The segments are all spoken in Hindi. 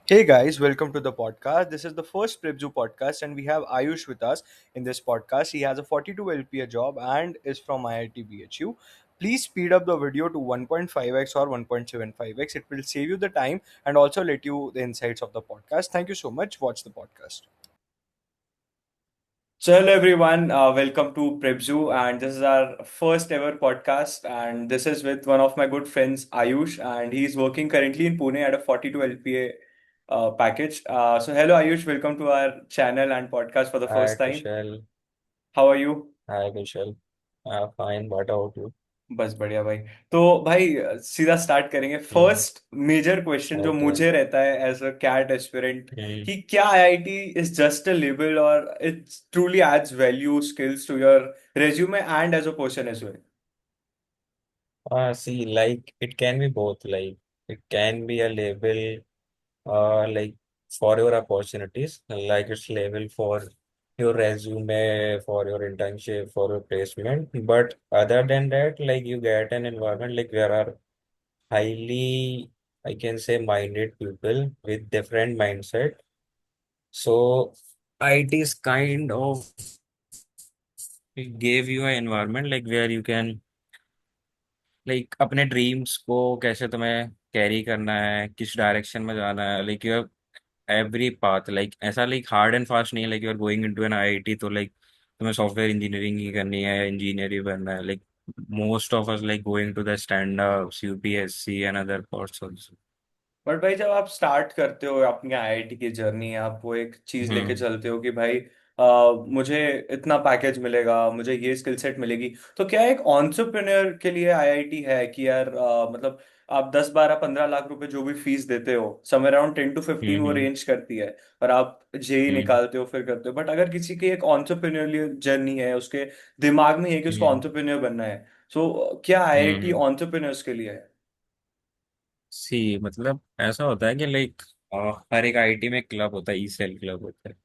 Hey guys, welcome to the podcast. This is the first Prepzu podcast, and we have Ayush with us in this podcast. He has a 42 LPA job and is from IIT BHU. Please speed up the video to 1.5x or 1.75x. It will save you the time and also let you the insights of the podcast. Thank you so much. Watch the podcast. So, hello everyone, welcome to Prebzu, and this is our first ever podcast. And this is with one of my good friends, Ayush, and he's working currently in Pune at a 42 LPA package. So, hello Ayush, welcome to our channel and podcast for the Hi, first time. Kushal. How are you? Hi, Kushal. Fine. What about you? बस बढ़िया भाई। तो भाई सीधा स्टार्ट करेंगे। Hmm. फर्स्ट मेजर क्वेश्चन जो Okay. मुझे रहता है as a CAT aspirant Hmm. कि क्या IIT is just a label और it truly adds value skills to your resume and as a person as well. See, it can be both. It can be a label, like for your opportunities, like it's label for your resume, for your internship, for your placement. But other than that, like you get an environment like there are highly, I can say, minded people with different mindset. So IT is kind of it gave you an environment like where you can अपने ड्रीम्स को कैसे तुम्हें कैरी करना है, किस डायरेक्शन में जाना है, यू हैव एवरी पाथ। ऐसा हार्ड एंड फास्ट नहीं है you are going into an IIT तो तुम्हें सॉफ्टवेयर इंजीनियरिंग ही करनी है, इंजीनियर ही बनना है। Most of us going to the stand ups, UPSC and other course also. But भाई जब आप स्टार्ट करते हो अपनी आईआईटी की जर्नी, आप वो एक चीज लेके हम्म। चलते हो कि भाई मुझे इतना पैकेज मिलेगा, मुझे ये स्किल सेट मिलेगी। तो क्या एक एंटरप्रेन्योर के लिए आईआईटी है कि यार मतलब आप 10 12 15 लाख रुपए जो भी फीस देते हो, समवेयर अराउंड 10 to 15 वो हम्म। रेंज करती है, और आप जेई हम्म। निकालते हो फिर करते हो। बट अगर किसी की एक एंटरप्रेन्योरली जर्नी है, उसके दिमाग में है कि उसको हम्म। एंटरप्रेन्योर बनना है, सो क्या आईआईटी हम्म। एंटरप्रेन्योर्स के लिए है? सी ऐसा होता है कि हर एक आईटी में क्लब होता है, ई सेल क्लब होता है।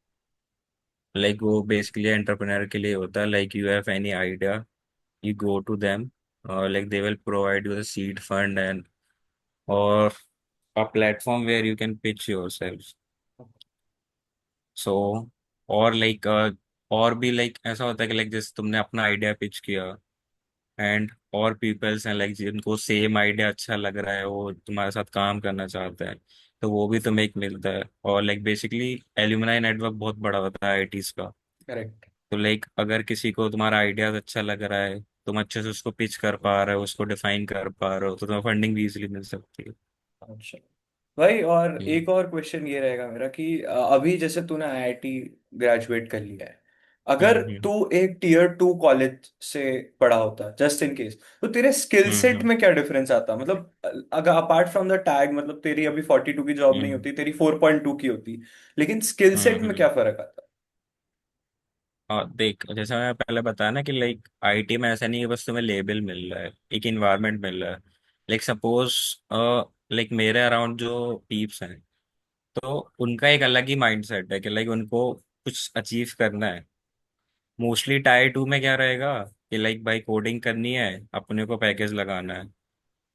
वो बेसिकली एंटरप्रेनर के लिए होता है। You have any idea, you go to them, they will provide you the seed fund and or a platform where you can pitch yourself. So और और भी ऐसा होता है कि जैसे तुमने अपना आइडिया पिच किया एंड और पीपल्स हैं जिनको सेम आइडिया अच्छा लग रहा है, वो तुम्हारे साथ काम करना चाहते हैं, तो वो भी तुम्हें एक मिलता है। और बेसिकली एल्यूमनाई नेटवर्क बहुत बड़ा होता है आईटीज का। करेक्ट। तो अगर किसी को तुम्हारा आइडियाज अच्छा लग रहा है, तुम अच्छे से उसको पिच कर पा रहे हो, उसको डिफाइन कर पा रहे हो, तो तुम्हें फंडिंग भी इजीली मिल सकती है। अच्छा भाई, और हम्म। एक और क्वेश्चन ये रहेगा मेरा कि अभी जैसे तूने आईआईटी ग्रेजुएट कर लिया है, अगर हम्म। तू एक टियर 2 कॉलेज से पढ़ा होता जस्ट इन केस, तो तेरे स्किल हम्म। सेट में क्या डिफरेंस आता? मतलब अगर अपार्ट फ्रॉम द टैग, मतलब तेरी अभी 42 की जॉब नहीं हम्म। होती, तेरी 4.2 की होती, लेकिन स्किल सेट में क्या हम्म। फर्क आता? और देख, जैसे मैं पहले बताया ना कि आईटी में ऐसा नहीं है बस तुम्हें लेबल मिल रहा है, एक इन्वायरमेंट मिल रहा है। सपोज मेरे अराउंड जो पीप्स हैं, तो उनका एक अलग ही माइंडसेट है कि उनको कुछ अचीव करना है। मोस्टली टायर 2 में क्या रहेगा कि भाई कोडिंग करनी है, अपने को पैकेज लगाना है।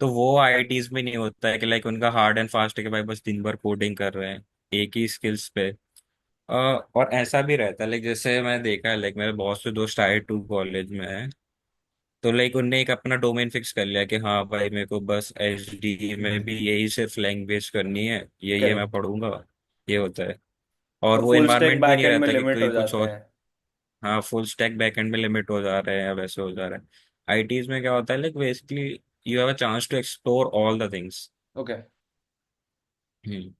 तो वो आईआईटीज में नहीं होता है कि उनका हार्ड एंड फास्ट है कि भाई बस दिन भर कोडिंग कर रहे हैं एक ही स्किल्स पे। और ऐसा भी रहता है जैसे मैं देखा है मेरे बहुत से दोस्त टायर 2 कॉलेज में है, तो उनने एक अपना डोमेन फिक्स कर लिया कि हाँ भाई मेरे को बस एच डी में भी यही सिर्फ लैंग्वेज करनी है, ये मैं करेक्ट। पढ़ूंगा। ये होता है। और और वो फुल स्टैक एनवायरनमेंट भी नहीं बैकएंड में रहता कि लिमिट हो कोई कुछ जाते और। हैं। हाँ, फुल स्टैक बैकएंड में लिमिट हो जा रहे हैं या वैसे हो जा रहा है। आईटीज में क्या होता है basically you have a chance to explore all the things. Okay. Hmm.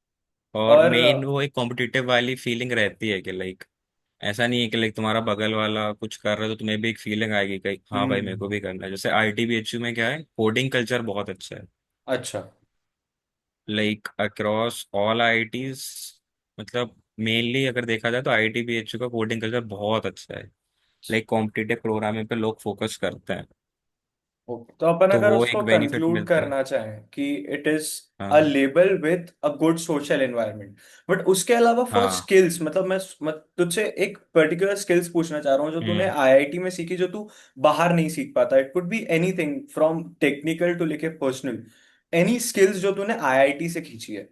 और और मेन वो एक कॉम्पिटिटिव वाली फीलिंग रहती है कि ऐसा नहीं है कि तुम्हारा बगल वाला कुछ कर रहा है तो तुम्हें भी एक फीलिंग आएगी कि हाँ भाई मेरे को हम्म। भी करना है। जैसे आईटीबीएचयू में क्या है, कोडिंग कल्चर बहुत अच्छा है। अच्छा। अक्रॉस ऑल आईटीज, मेनली अगर देखा जाए तो आईटीबीएचयू का कोडिंग कल्चर बहुत अच्छा है। कॉम्पिटिटिव प्रोग्रामिंग पे लोग फोकस करते हैं, तो अपन तो अगर वो उसको एक बेनिफिट कंक्लूड मिलता है। करना चाहें कि इट इज अ हाँ। Label with a good social environment, but उसके अलावा फॉर हाँ। स्किल्स, मतलब मैं तुझसे एक पर्टिकुलर स्किल्स पूछना चाह रहा हूँ जो तूने हम्म। आईआईटी में सीखी, जो तू बाहर नहीं सीख पाता। It could be anything from technical to लेके पर्सनल, एनी स्किल्स जो तूने आईआईटी से खींची है।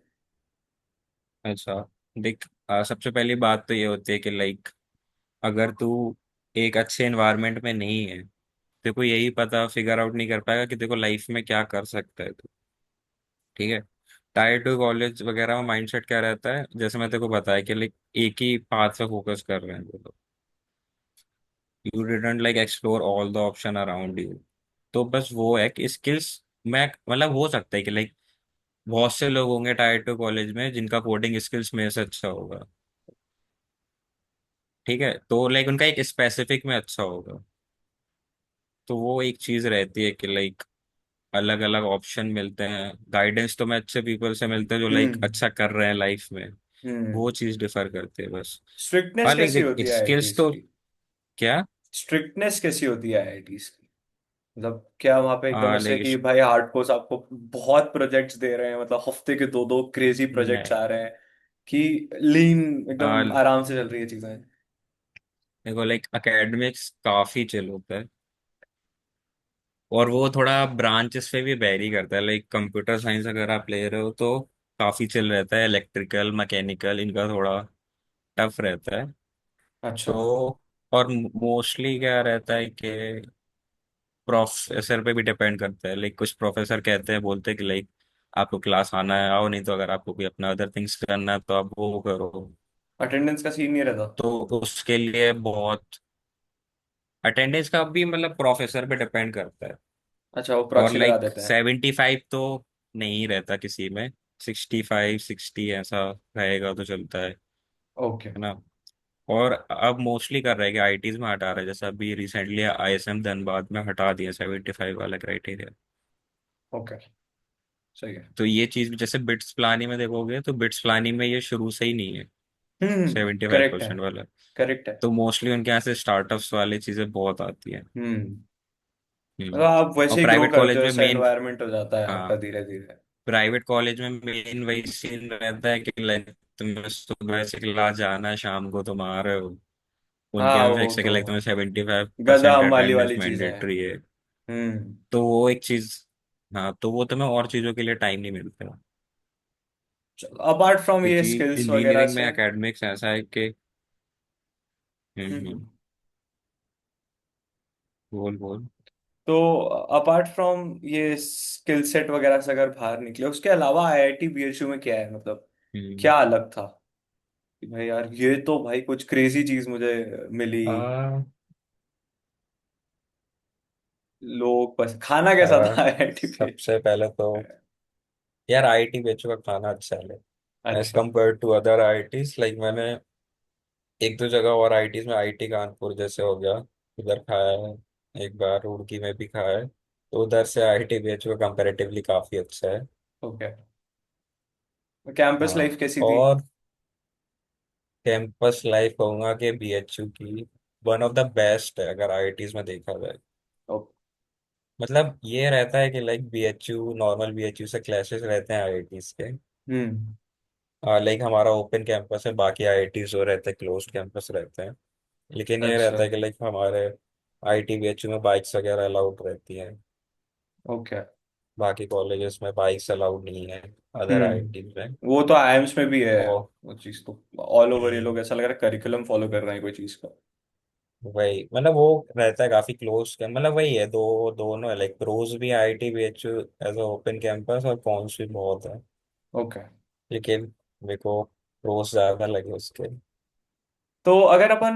अच्छा, देख, सबसे पहली बात तो ये होती है कि लाइक अगर तू एक अच्छे एनवायरनमेंट में नहीं है, तेरे को यही पता फिगर आउट नहीं कर पाएगा कि देखो लाइफ में क्या कर सकता है तू। ठीक है। टायर टू कॉलेज वगैरह में माइंडसेट क्या रहता है, जैसे मैं तेरे को बताया कि लाइक एक ही पाथ पे फोकस कर रहे हैं वो लोग। You didn't like explore all the option around you. तो बस वो है कि स्किल्स में मतलब हो सकता है कि लाइक बहुत से लोग होंगे टायर टू कॉलेज में जिनका कोडिंग स्किल्स मेरे से अच्छा होगा। ठीक है, तो लाइक उनका एक स्पेसिफिक में अच्छा होगा। तो वो एक चीज रहती है कि लाइक अलग अलग ऑप्शन मिलते हैं, गाइडेंस तो मैं अच्छे पीपल से मिलते हैं जो लाइक हम्म। अच्छा कर रहे हैं लाइफ में। हम्म। वो चीज डिफर करती है बस। स्ट्रिक्टनेस हाँ लाइक कैसी देख, होती है स्किल्स आईआईटीज तो की? क्या, स्ट्रिक्टनेस कैसी होती है आईआईटीज की? मतलब क्या वहां पे एकदम ऐसे लाइक कि भाई हार्डकोर आपको बहुत प्रोजेक्ट्स दे रहे हैं, मतलब हफ्ते के दो दो क्रेजी प्रोजेक्ट्स नहीं, आ रहे हैं, कि लीन एकदम आ, आराम से चल रही है चीजें? देखो लाइक एकेडमिक्स काफी चिल होता है, और वो थोड़ा ब्रांचेस पे भी वेरी करता है। लाइक कंप्यूटर साइंस अगर आप ले रहे हो तो काफी चिल रहता है, इलेक्ट्रिकल मैकेनिकल इनका थोड़ा टफ रहता है। अच्छा। तो और मोस्टली क्या रहता है कि प्रोफेसर पे भी डिपेंड करता है। लाइक कुछ प्रोफेसर कहते हैं, बोलते हैं कि लाइक आपको क्लास आना है आओ, नहीं तो अगर आपको कोई अपना अदर थिंग्स करना है तो आप वो करो। अटेंडेंस का सीन नहीं रहता? तो उसके लिए बहुत अटेंडेंस का भी मतलब प्रोफेसर पे डिपेंड करता है। अच्छा, वो और प्रॉक्सी लगा लाइक देते हैं? 75 तो नहीं रहता किसी में, 65 60 ऐसा रहेगा तो चलता ओके। है ना। और अब मोस्टली कर रहे हैं कि आईटीज में हटा रहे हैं, जैसे अभी रिसेंटली आईएसएम धनबाद में हटा दिया 75 वाला क्राइटेरिया। ओके, सही है। तो ये चीज भी जैसे बिट्स प्लानी में देखोगे तो बिट्स प्लानी में ये शुरू से ही नहीं है सेवेंटी फाइव करेक्ट है। परसेंट वाला। करेक्ट है। तो मोस्टली उनके यहाँ से स्टार्टअप्स वाली चीजें बहुत आती हैं। हम्म। मतलब हम्म। आप और वैसे ही ग्रो प्राइवेट करते कॉलेज हो, में ऐसा मेन, एनवायरनमेंट हो जाता है आपका हाँ, धीरे धीरे। प्राइवेट कॉलेज में मेन वही सीन रहता है कि लाइक तुम्हें सुबह से क्लास जाना है, शाम को तुम आ रहे हो। उनके हाँ यहाँ वो फिक्स है कि तो लाइक तुम्हें 75% गधा माली अटेंडेंस वाली चीजें हैं। मैंडेटरी है। हम्म। तो वो एक चीज, हाँ, तो वो तुम्हें और चीजों के लिए टाइम नहीं मिलता। चलो, अपार्ट फ्रॉम ये क्योंकि स्किल्स वगैरह इंजीनियरिंग में से। एकेडमिक्स ऐसा है कि हम्म। बोल बोल। तो अपार्ट फ्रॉम ये स्किल सेट वगैरह से अगर बाहर निकले, उसके अलावा आईआईटी बीएचयू में क्या है, मतलब हम्म। क्या अलग था कि भाई यार ये तो भाई कुछ क्रेजी चीज मुझे मिली? आ, लोग बस खाना कैसा आ, था आईआईटी पे? सबसे पहले तो यार आईटी बेचो का खाना अच्छा है एज अच्छा। Compare to other IITs. Like मैंने एक दो जगह और आईटीज में, आईटी कानपुर जैसे हो गया, उधर खाया है। एक बार रुड़की में भी खाया है, तो उधर से आईटी बेचो का कंपेरेटिवली काफी अच्छा है। ओके। कैंपस हाँ, लाइफ कैसी थी? और कैंपस लाइफ कहूंगा कि बीएचयू की वन ऑफ द बेस्ट है अगर आईटीज में देखा जाए। ओके। मतलब ये रहता है कि लाइक बीएचयू, नॉर्मल बीएचयू से क्लैशेस रहते हैं आईआईटीज के। हम्म। लाइक हमारा ओपन कैंपस है, बाकी आईआईटीज जो रहते हैं क्लोज्ड कैंपस रहते हैं। लेकिन ये अच्छा। रहता है कि लाइक हमारे आईटी बीएचयू में बाइक्स वगैरह अलाउड रहती हैं, ओके। बाकी कॉलेजेस में बाइक्स अलाउड नहीं है अदर आईटी में। वो तो आईएम्स में भी है। और वो चीज तो ऑल ओवर ये हम्म, लोग ऐसा लग रहा है करिकुलम फॉलो कर रहे हैं कोई चीज का। वही मतलब वो रहता है काफी क्लोज, मतलब वही है, दोनों है। लाइक प्रोज भी IIT BHU as open campus, और कॉन्स भी बहुत है। ओके। लेकिन मेरे को प्रोज ज्यादा लगे उसके। तो अगर अपन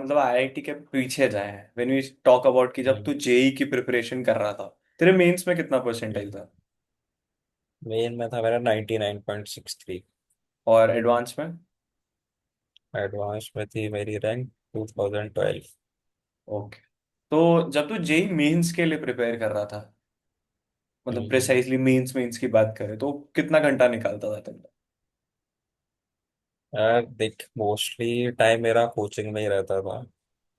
मतलब आईआईटी के पीछे जाए, व्हेन वी टॉक अबाउट कि जब तू जेई की प्रिपरेशन कर रहा था, तेरे मेंस में कितना परसेंटाइल था? मेन में था मेरा 99.63। और एडवांस में? एडवांस में थी मेरी रैंक 2012। ओके। तो जब तू जेई मेंस के लिए प्रिपेयर कर रहा था, मतलब प्रिसाइजली मेंस मेंस की बात करें, तो कितना घंटा निकालता था तुम? यार देख, मोस्टली टाइम मेरा कोचिंग में ही रहता था।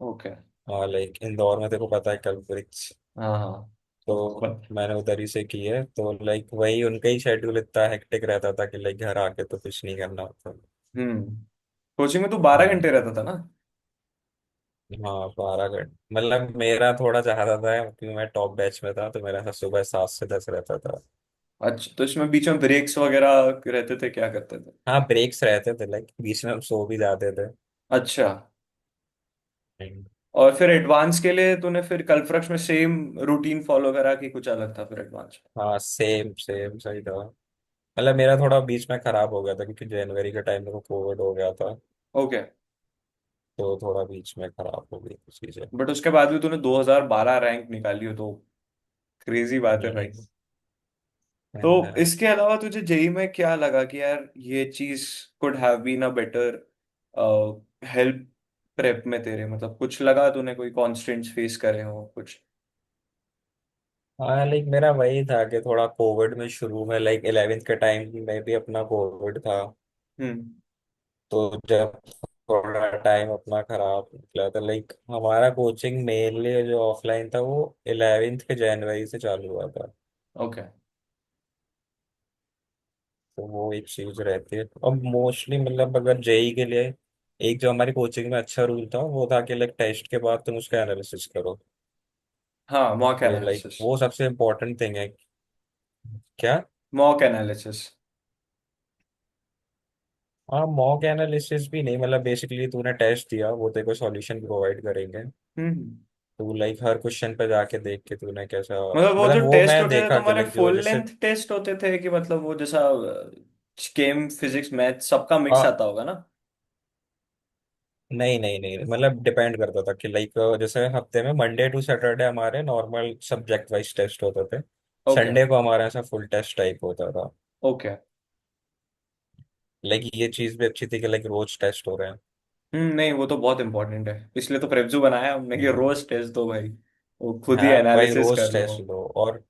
ओके। हाँ, लाइक इंदौर में तेरे को पता है कल्ब्रिक्स, हाँ हाँ। तो बट मैंने उधर ही से की है। तो लाइक वही उनका ही शेड्यूल इतना हेक्टिक रहता था कि लाइक घर आके तो कुछ नहीं करना होता। कोचिंग में तो 12 घंटे हम्म। रहता था ना? हाँ, 12 घंटे मतलब मेरा थोड़ा ज्यादा था क्योंकि मैं टॉप बैच में था, तो मेरा सुबह 7 से 10 रहता था। अच्छा, तो इसमें बीच में ब्रेक्स वगैरह रहते थे, क्या करते थे? हाँ ब्रेक्स रहते थे, लाइक बीच में हम सो भी जाते थे। अच्छा। हम्म। और फिर एडवांस के लिए तूने फिर कल्फ्रक्स में सेम रूटीन फॉलो करा कि कुछ अलग था फिर एडवांस हाँ सेम सेम सही था। मतलब मेरा थोड़ा बीच में खराब हो गया था क्योंकि जनवरी के टाइम में को कोविड हो गया था। में? ओके। तो थोड़ा बीच में खराब हो गई थी चीजें। बट उसके बाद भी तूने 2012 रैंक निकाली हो तो क्रेजी बात है भाई। हम्म। तो हाँ, इसके अलावा तुझे जेई में क्या लगा कि यार ये चीज could have been a better help prep में तेरे, मतलब कुछ लगा तूने कोई कॉन्स्टेंट्स फेस करे हो कुछ? हाँ लाइक मेरा वही था कि थोड़ा कोविड में शुरू में लाइक 11th के टाइम में भी अपना कोविड था। हम्म। तो जब थोड़ा टाइम अपना खराब निकला था, लाइक हमारा कोचिंग मेनली जो ऑफलाइन था वो 11th के जनवरी से चालू हुआ था। ओके। तो वो एक चीज रहती है। अब मोस्टली मतलब अगर जेई के लिए एक जो हमारी कोचिंग में अच्छा रूल था वो था कि लाइक टेस्ट के बाद तुम उसका एनालिसिस करो। हाँ, मॉक कि लाइक एनालिसिस। वो सबसे इम्पोर्टेंट थिंग है। क्या? Mock analysis. हाँ मॉक एनालिसिस भी नहीं, मतलब बेसिकली तूने टेस्ट दिया, वो तेरे को सॉल्यूशन प्रोवाइड करेंगे। हम्म। तो लाइक हर क्वेश्चन पे जाके देख के तूने कैसा, मतलब वो जो मतलब वो टेस्ट मैं होते थे देखा कि तुम्हारे लाइक जो फुल जैसे लेंथ टेस्ट होते थे कि मतलब वो जैसा केम फिजिक्स मैथ सबका मिक्स आ, आता होगा ना? नहीं नहीं नहीं, मतलब डिपेंड करता था कि लाइक जैसे हफ्ते में मंडे टू सैटरडे हमारे नॉर्मल सब्जेक्ट वाइज टेस्ट होते थे। ओके। संडे को हमारा ऐसा फुल टेस्ट टाइप होता था। ओके। लाइक ये चीज भी अच्छी थी कि लाइक रोज टेस्ट हो रहे हैं। नहीं, वो तो बहुत इंपॉर्टेंट है, इसलिए तो प्रेप्जू बनाया हमने कि हम्म। रोज टेस्ट दो भाई, वो खुद ही हाँ भाई एनालिसिस रोज कर लो। टेस्ट लो। और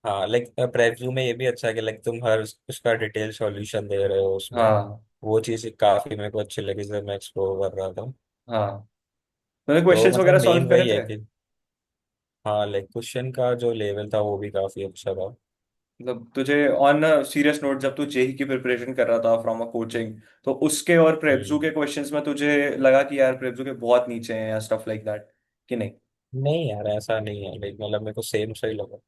हाँ लाइक प्रेव्यू में ये भी अच्छा है कि लाइक तुम हर उसका डिटेल सॉल्यूशन दे रहे हो उसमें। हाँ। वो चीज़ काफी मेरे को अच्छी लगी जब मैं एक्सप्लोर कर रहा था। हाँ, तूने तो क्वेश्चंस मतलब वगैरह मेन सॉल्व करे वही है थे? कि हाँ लाइक क्वेश्चन का जो लेवल था वो भी काफी अच्छा था। मतलब तुझे ऑन सीरियस नोट, जब तू जेई की प्रिपरेशन कर रहा था फ्रॉम अ कोचिंग, तो उसके और प्रेप्जू हम्म। के क्वेश्चंस में तुझे लगा कि यार प्रेप्जू के बहुत नीचे हैं या स्टफ लाइक दैट, कि नहीं? नहीं यार ऐसा नहीं है, लाइक मतलब मेरे को सेम सही लगा।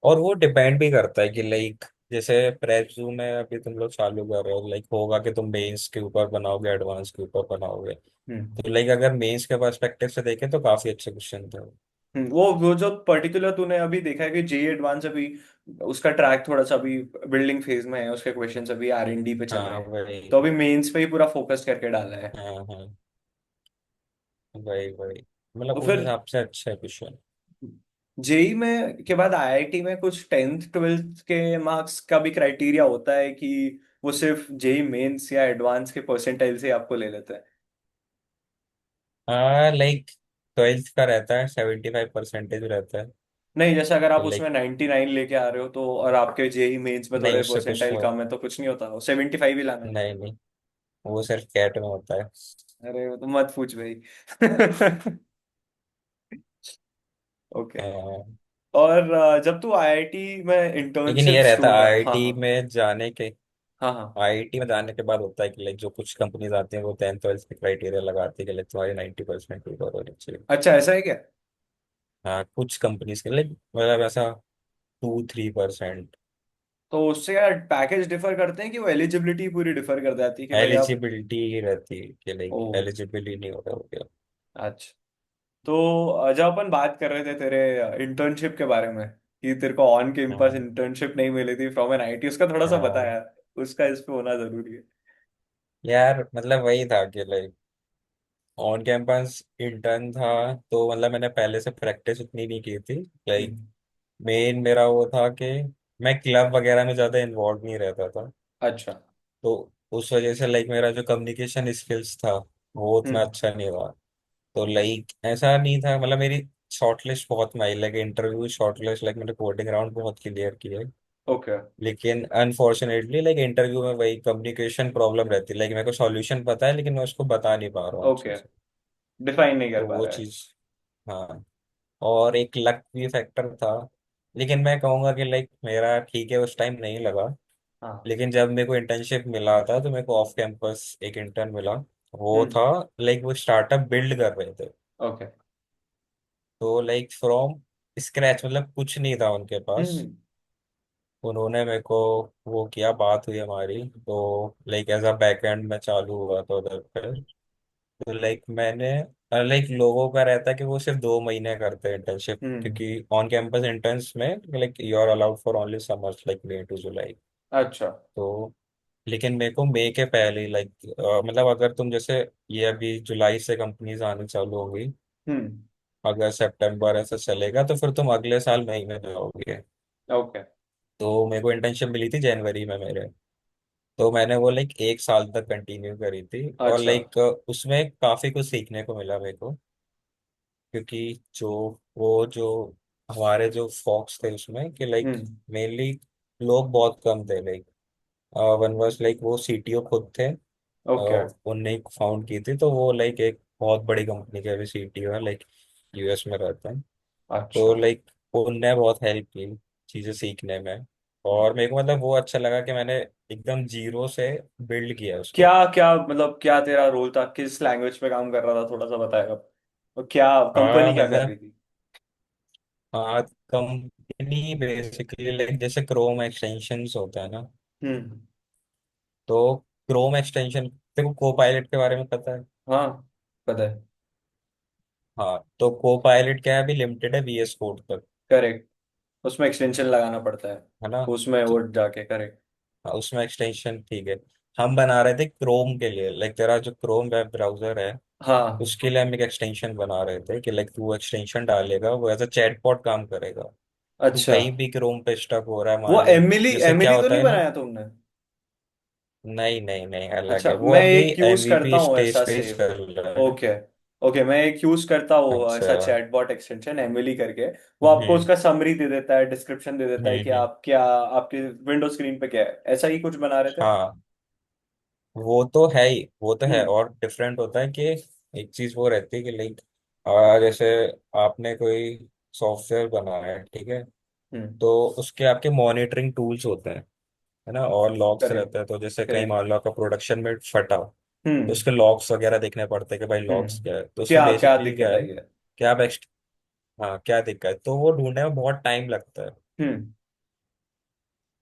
और वो डिपेंड भी करता है कि लाइक जैसे प्रेव्यू में अभी तुम लोग चालू कर रहे हो, लाइक होगा कि तुम मेंस के ऊपर बनाओगे एडवांस के ऊपर बनाओगे। हम्म। तो लाइक अगर मेंस के पर्सपेक्टिव से देखें तो काफी अच्छे क्वेश्चन थे। वो जो पर्टिकुलर तूने अभी देखा है कि जेई एडवांस अभी उसका ट्रैक थोड़ा सा अभी बिल्डिंग फेज में है, उसके क्वेश्चंस अभी आर&डी पे चल रहे हाँ हैं, तो वही। अभी मेंस पे ही पूरा फोकस करके डाला है। हाँ हाँ वही वही, मतलब तो उस फिर हिसाब से अच्छा है क्वेश्चन। जेई में के बाद आईआईटी में कुछ 10th 12th के मार्क्स का भी क्राइटेरिया होता है कि वो सिर्फ जेई मेंस या एडवांस के परसेंटाइल से आपको ले लेते हैं? हाँ लाइक 12th का रहता है 75% रहता है। नहीं, जैसे अगर आप लाइक उसमें 99 लेके आ रहे हो तो, और आपके जेई मेंस में नहीं थोड़े उससे कुछ परसेंटाइल कम है, तो कुछ नहीं होता, वो 75 ही लाना है? नहीं नहीं, वो सिर्फ कैट में होता है। अरे वो तो मत पूछ भाई। ओके। हाँ, और जब तू आईआईटी में लेकिन इंटर्नशिप ये रहता है ढूंढ रहा है, हाँ आईआईटी हाँ। में जाने के, हाँ हाँ। आईआईटी में जाने के बाद होता है कि लाइक जो कुछ कंपनीज आती हैं वो 10th 12th के क्राइटेरिया लगाती है कि लाइक तुम्हारी 90% ऊपर होनी चाहिए। अच्छा, ऐसा है क्या? हाँ कुछ कंपनीज के लाइक मतलब ऐसा 2-3%। तो उससे यार पैकेज डिफर करते हैं कि वो एलिजिबिलिटी पूरी डिफर कर जाती है कि भाई आप? एलिजिबिलिटी रहती है कि ओ। लाइक एलिजिबिलिटी नहीं हो रहा हो गया। अच्छा। तो जब अपन बात कर रहे थे तेरे इंटर्नशिप के बारे में कि तेरे को ऑन कैंपस हाँ इंटर्नशिप नहीं मिली थी फ्रॉम एन आईटी, उसका थोड़ा सा बता हाँ यार, उसका इस पे होना जरूरी है। यार मतलब वही था कि लाइक ऑन कैंपस इंटर्न था। तो मतलब मैंने पहले से प्रैक्टिस उतनी नहीं की थी। लाइक हम्म। मेन मेरा वो था कि मैं क्लब वगैरह में ज़्यादा इन्वॉल्व नहीं रहता था। अच्छा। तो उस वजह से लाइक मेरा जो कम्युनिकेशन स्किल्स था वो उतना हम्म। अच्छा नहीं रहा। तो लाइक ऐसा नहीं था, मतलब मेरी शॉर्टलिस्ट बहुत mile like interview shortlist like मैंने कोडिंग राउंड बहुत क्लियर किए। ओके। लेकिन अनफॉर्चुनेटली लाइक इंटरव्यू में वही कम्युनिकेशन प्रॉब्लम रहती है, लाइक मेरे को सॉल्यूशन पता है लेकिन मैं उसको बता नहीं पा रहा हूँ अच्छे ओके। से। डिफाइन नहीं कर तो पा वो रहा है। चीज़, हाँ। और एक लक भी फैक्टर था। लेकिन मैं कहूँगा कि लाइक मेरा ठीक है उस टाइम नहीं लगा। हाँ। लेकिन जब मेरे को इंटर्नशिप मिला था तो मेरे को ऑफ कैंपस एक इंटर्न मिला। वो हम्म। था लाइक वो स्टार्टअप बिल्ड कर रहे थे। ओके। तो लाइक फ्रॉम स्क्रैच, मतलब कुछ नहीं था उनके पास। हम्म। उन्होंने मेरे को वो किया, बात हुई हमारी, तो लाइक एज अ बैकएंड में चालू हुआ था उधर पे। तो लाइक मैंने, लाइक लोगों का रहता है कि वो सिर्फ 2 महीने करते हैं इंटर्नशिप, हम्म। क्योंकि ऑन कैंपस इंटर्न्स में like you are allowed for only summers like May to July. अच्छा। तो लेकिन मेरे को मई के पहले लाइक, मतलब अगर तुम जैसे, ये अभी जुलाई से कंपनीज आनी चालू होंगी, हम्म। अगर सितंबर ऐसा चलेगा तो फिर तुम अगले साल मई में जाओगे। ओके। तो मेरे को इंटर्नशिप मिली थी जनवरी में मेरे। तो मैंने वो लाइक 1 साल तक कंटिन्यू करी थी, और अच्छा। लाइक उसमें काफी कुछ सीखने को मिला मेरे को। क्योंकि जो हमारे जो फॉक्स थे उसमें कि लाइक हम्म। मेनली लोग बहुत कम थे, लाइक वन वाज लाइक वो सीटीओ खुद थे। ओके। उनने ही फाउंड की थी, तो वो लाइक एक बहुत बड़ी कंपनी के अभी सीटीओ है, लाइक यूएस में रहते हैं। तो अच्छा। लाइक उनने बहुत हेल्प की चीज़ें सीखने में। और मेरे को मतलब वो अच्छा लगा कि मैंने एकदम जीरो से बिल्ड किया क्या उसको। क्या मतलब क्या तेरा रोल था, किस लैंग्वेज पे काम कर रहा था, थोड़ा सा बताएगा? और क्या कंपनी क्या कर मैंने, रही थी? हाँ, कंपनी बेसिकली लाइक जैसे क्रोम एक्सटेंशंस होता है ना, हम्म। तो क्रोम एक्सटेंशन, देखो कोपायलट के बारे में पता है। हाँ, पता है। हाँ, तो कोपायलट क्या है, अभी लिमिटेड है VS कोड तक, करेक्ट। उसमें एक्सटेंशन लगाना पड़ता है। है ना। उसमें तो वो जाके करेक्ट। हाँ, उसमें एक्सटेंशन ठीक है। हम बना रहे थे क्रोम के लिए, लाइक तेरा जो क्रोम वेब ब्राउजर है, हाँ। उसके लिए हम एक एक्सटेंशन बना रहे थे कि लाइक तू एक्सटेंशन डालेगा, वो एज अ चैटबॉट काम करेगा। तू अच्छा। कहीं भी क्रोम पे स्टक हो रहा है वो मान ले, एमिली, जैसे क्या एमिली तो होता नहीं है ना। बनाया तुमने? नहीं नहीं नहीं, अलग अच्छा, है वो, मैं अभी एक यूज करता MVP हूँ स्टेज ऐसा पे ही सेम। चल रहा है। ओके। ओके, मैं एक यूज करता हूँ अच्छा। ऐसा चैटबॉट एक्सटेंशन एमिली करके। वो आपको हम्म उसका समरी दे देता है, डिस्क्रिप्शन दे देता है कि हम्म। आप क्या, आपके विंडो स्क्रीन पे क्या है, ऐसा ही कुछ बना रहे थे? हाँ, वो तो है ही, वो तो है, हम्म। और डिफरेंट होता है कि एक चीज वो रहती है कि लाइक जैसे आपने कोई सॉफ्टवेयर बनाया है, ठीक है, हम्म। तो उसके आपके मॉनिटरिंग टूल्स होते हैं, है ना, और लॉग्स करेक्ट। रहते हैं। तो जैसे कहीं करेक्ट। मान लो आपका प्रोडक्शन में फटा, तो हम्म। उसके लॉग्स वगैरह देखने पड़ते हैं कि भाई लॉग्स क्या है, तो उसमें क्या क्या बेसिकली क्या दिक्कत है आई है? कि आप हाँ, क्या दिक्कत है, तो वो ढूंढने में बहुत टाइम लगता है। हम्म।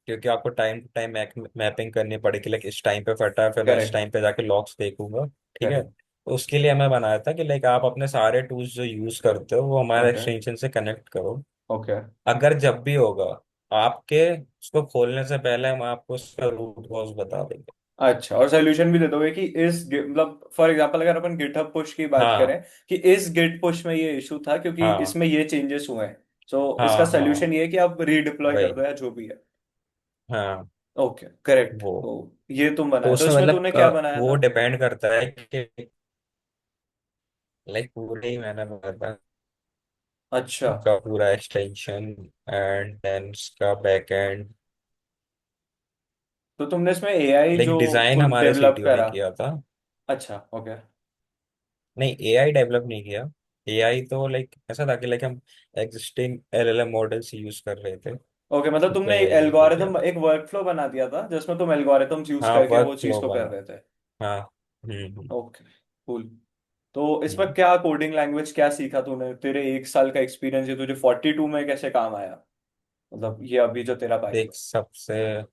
क्योंकि आपको टाइम टू टाइम मैपिंग करनी पड़ेगी, लाइक इस टाइम पे फटा है, फिर मैं इस करेक्ट। टाइम पे जाके लॉग्स देखूंगा। ठीक है, करेक्ट। तो उसके लिए हमें बनाया था कि लाइक आप अपने सारे टूल्स जो यूज करते हो वो हमारे ओके। एक्सटेंशन से कनेक्ट करो। ओके। अगर जब भी होगा, आपके उसको खोलने से पहले हम आपको उसका रूट कॉज बता देंगे। अच्छा, और सोल्यूशन भी दे दोगे कि मतलब फॉर एग्जांपल अगर अपन गिटहब पुश की बात हाँ करें कि इस गिट पुश में ये इशू था क्योंकि हाँ इसमें ये चेंजेस हुए हैं, तो इसका हाँ हाँ, सोल्यूशन ये है कि आप रीडिप्लॉय कर वही, दो या जो भी है। हाँ, ओके, करेक्ट। वो, तो ये तुम तो बनाया, तो उसमें इसमें मतलब तूने क्या बनाया वो था? डिपेंड करता है कि लाइक पूरे ही मैंने बताया अच्छा। का पूरा एक्सटेंशन एंड देन उसका बैक एंड। तो तुमने इसमें एआई लाइक जो डिजाइन खुद हमारे डेवलप सीटीओ ने करा? किया था। अच्छा। ओके। नहीं, AI डेवलप नहीं किया। AI तो लाइक ऐसा था कि लाइक हम एग्जिस्टिंग LLM मॉडल्स यूज कर रहे थे, ओके, मतलब उसमें तुमने एक AI नहीं किया एल्गोरिथम, था। एक वर्कफ्लो बना दिया था जिसमें तुम एल्गोरिथम्स यूज हाँ, करके वो वर्क चीज फ्लो को कर बना। रहे थे? हाँ। हम्म। ओके। कूल। तो इसमें हम्म। क्या कोडिंग लैंग्वेज क्या सीखा तूने? तेरे 1 साल का एक्सपीरियंस है, तुझे 42 में कैसे काम आया? मतलब ये अभी जो तेरा पाई देख, हुआ सबसे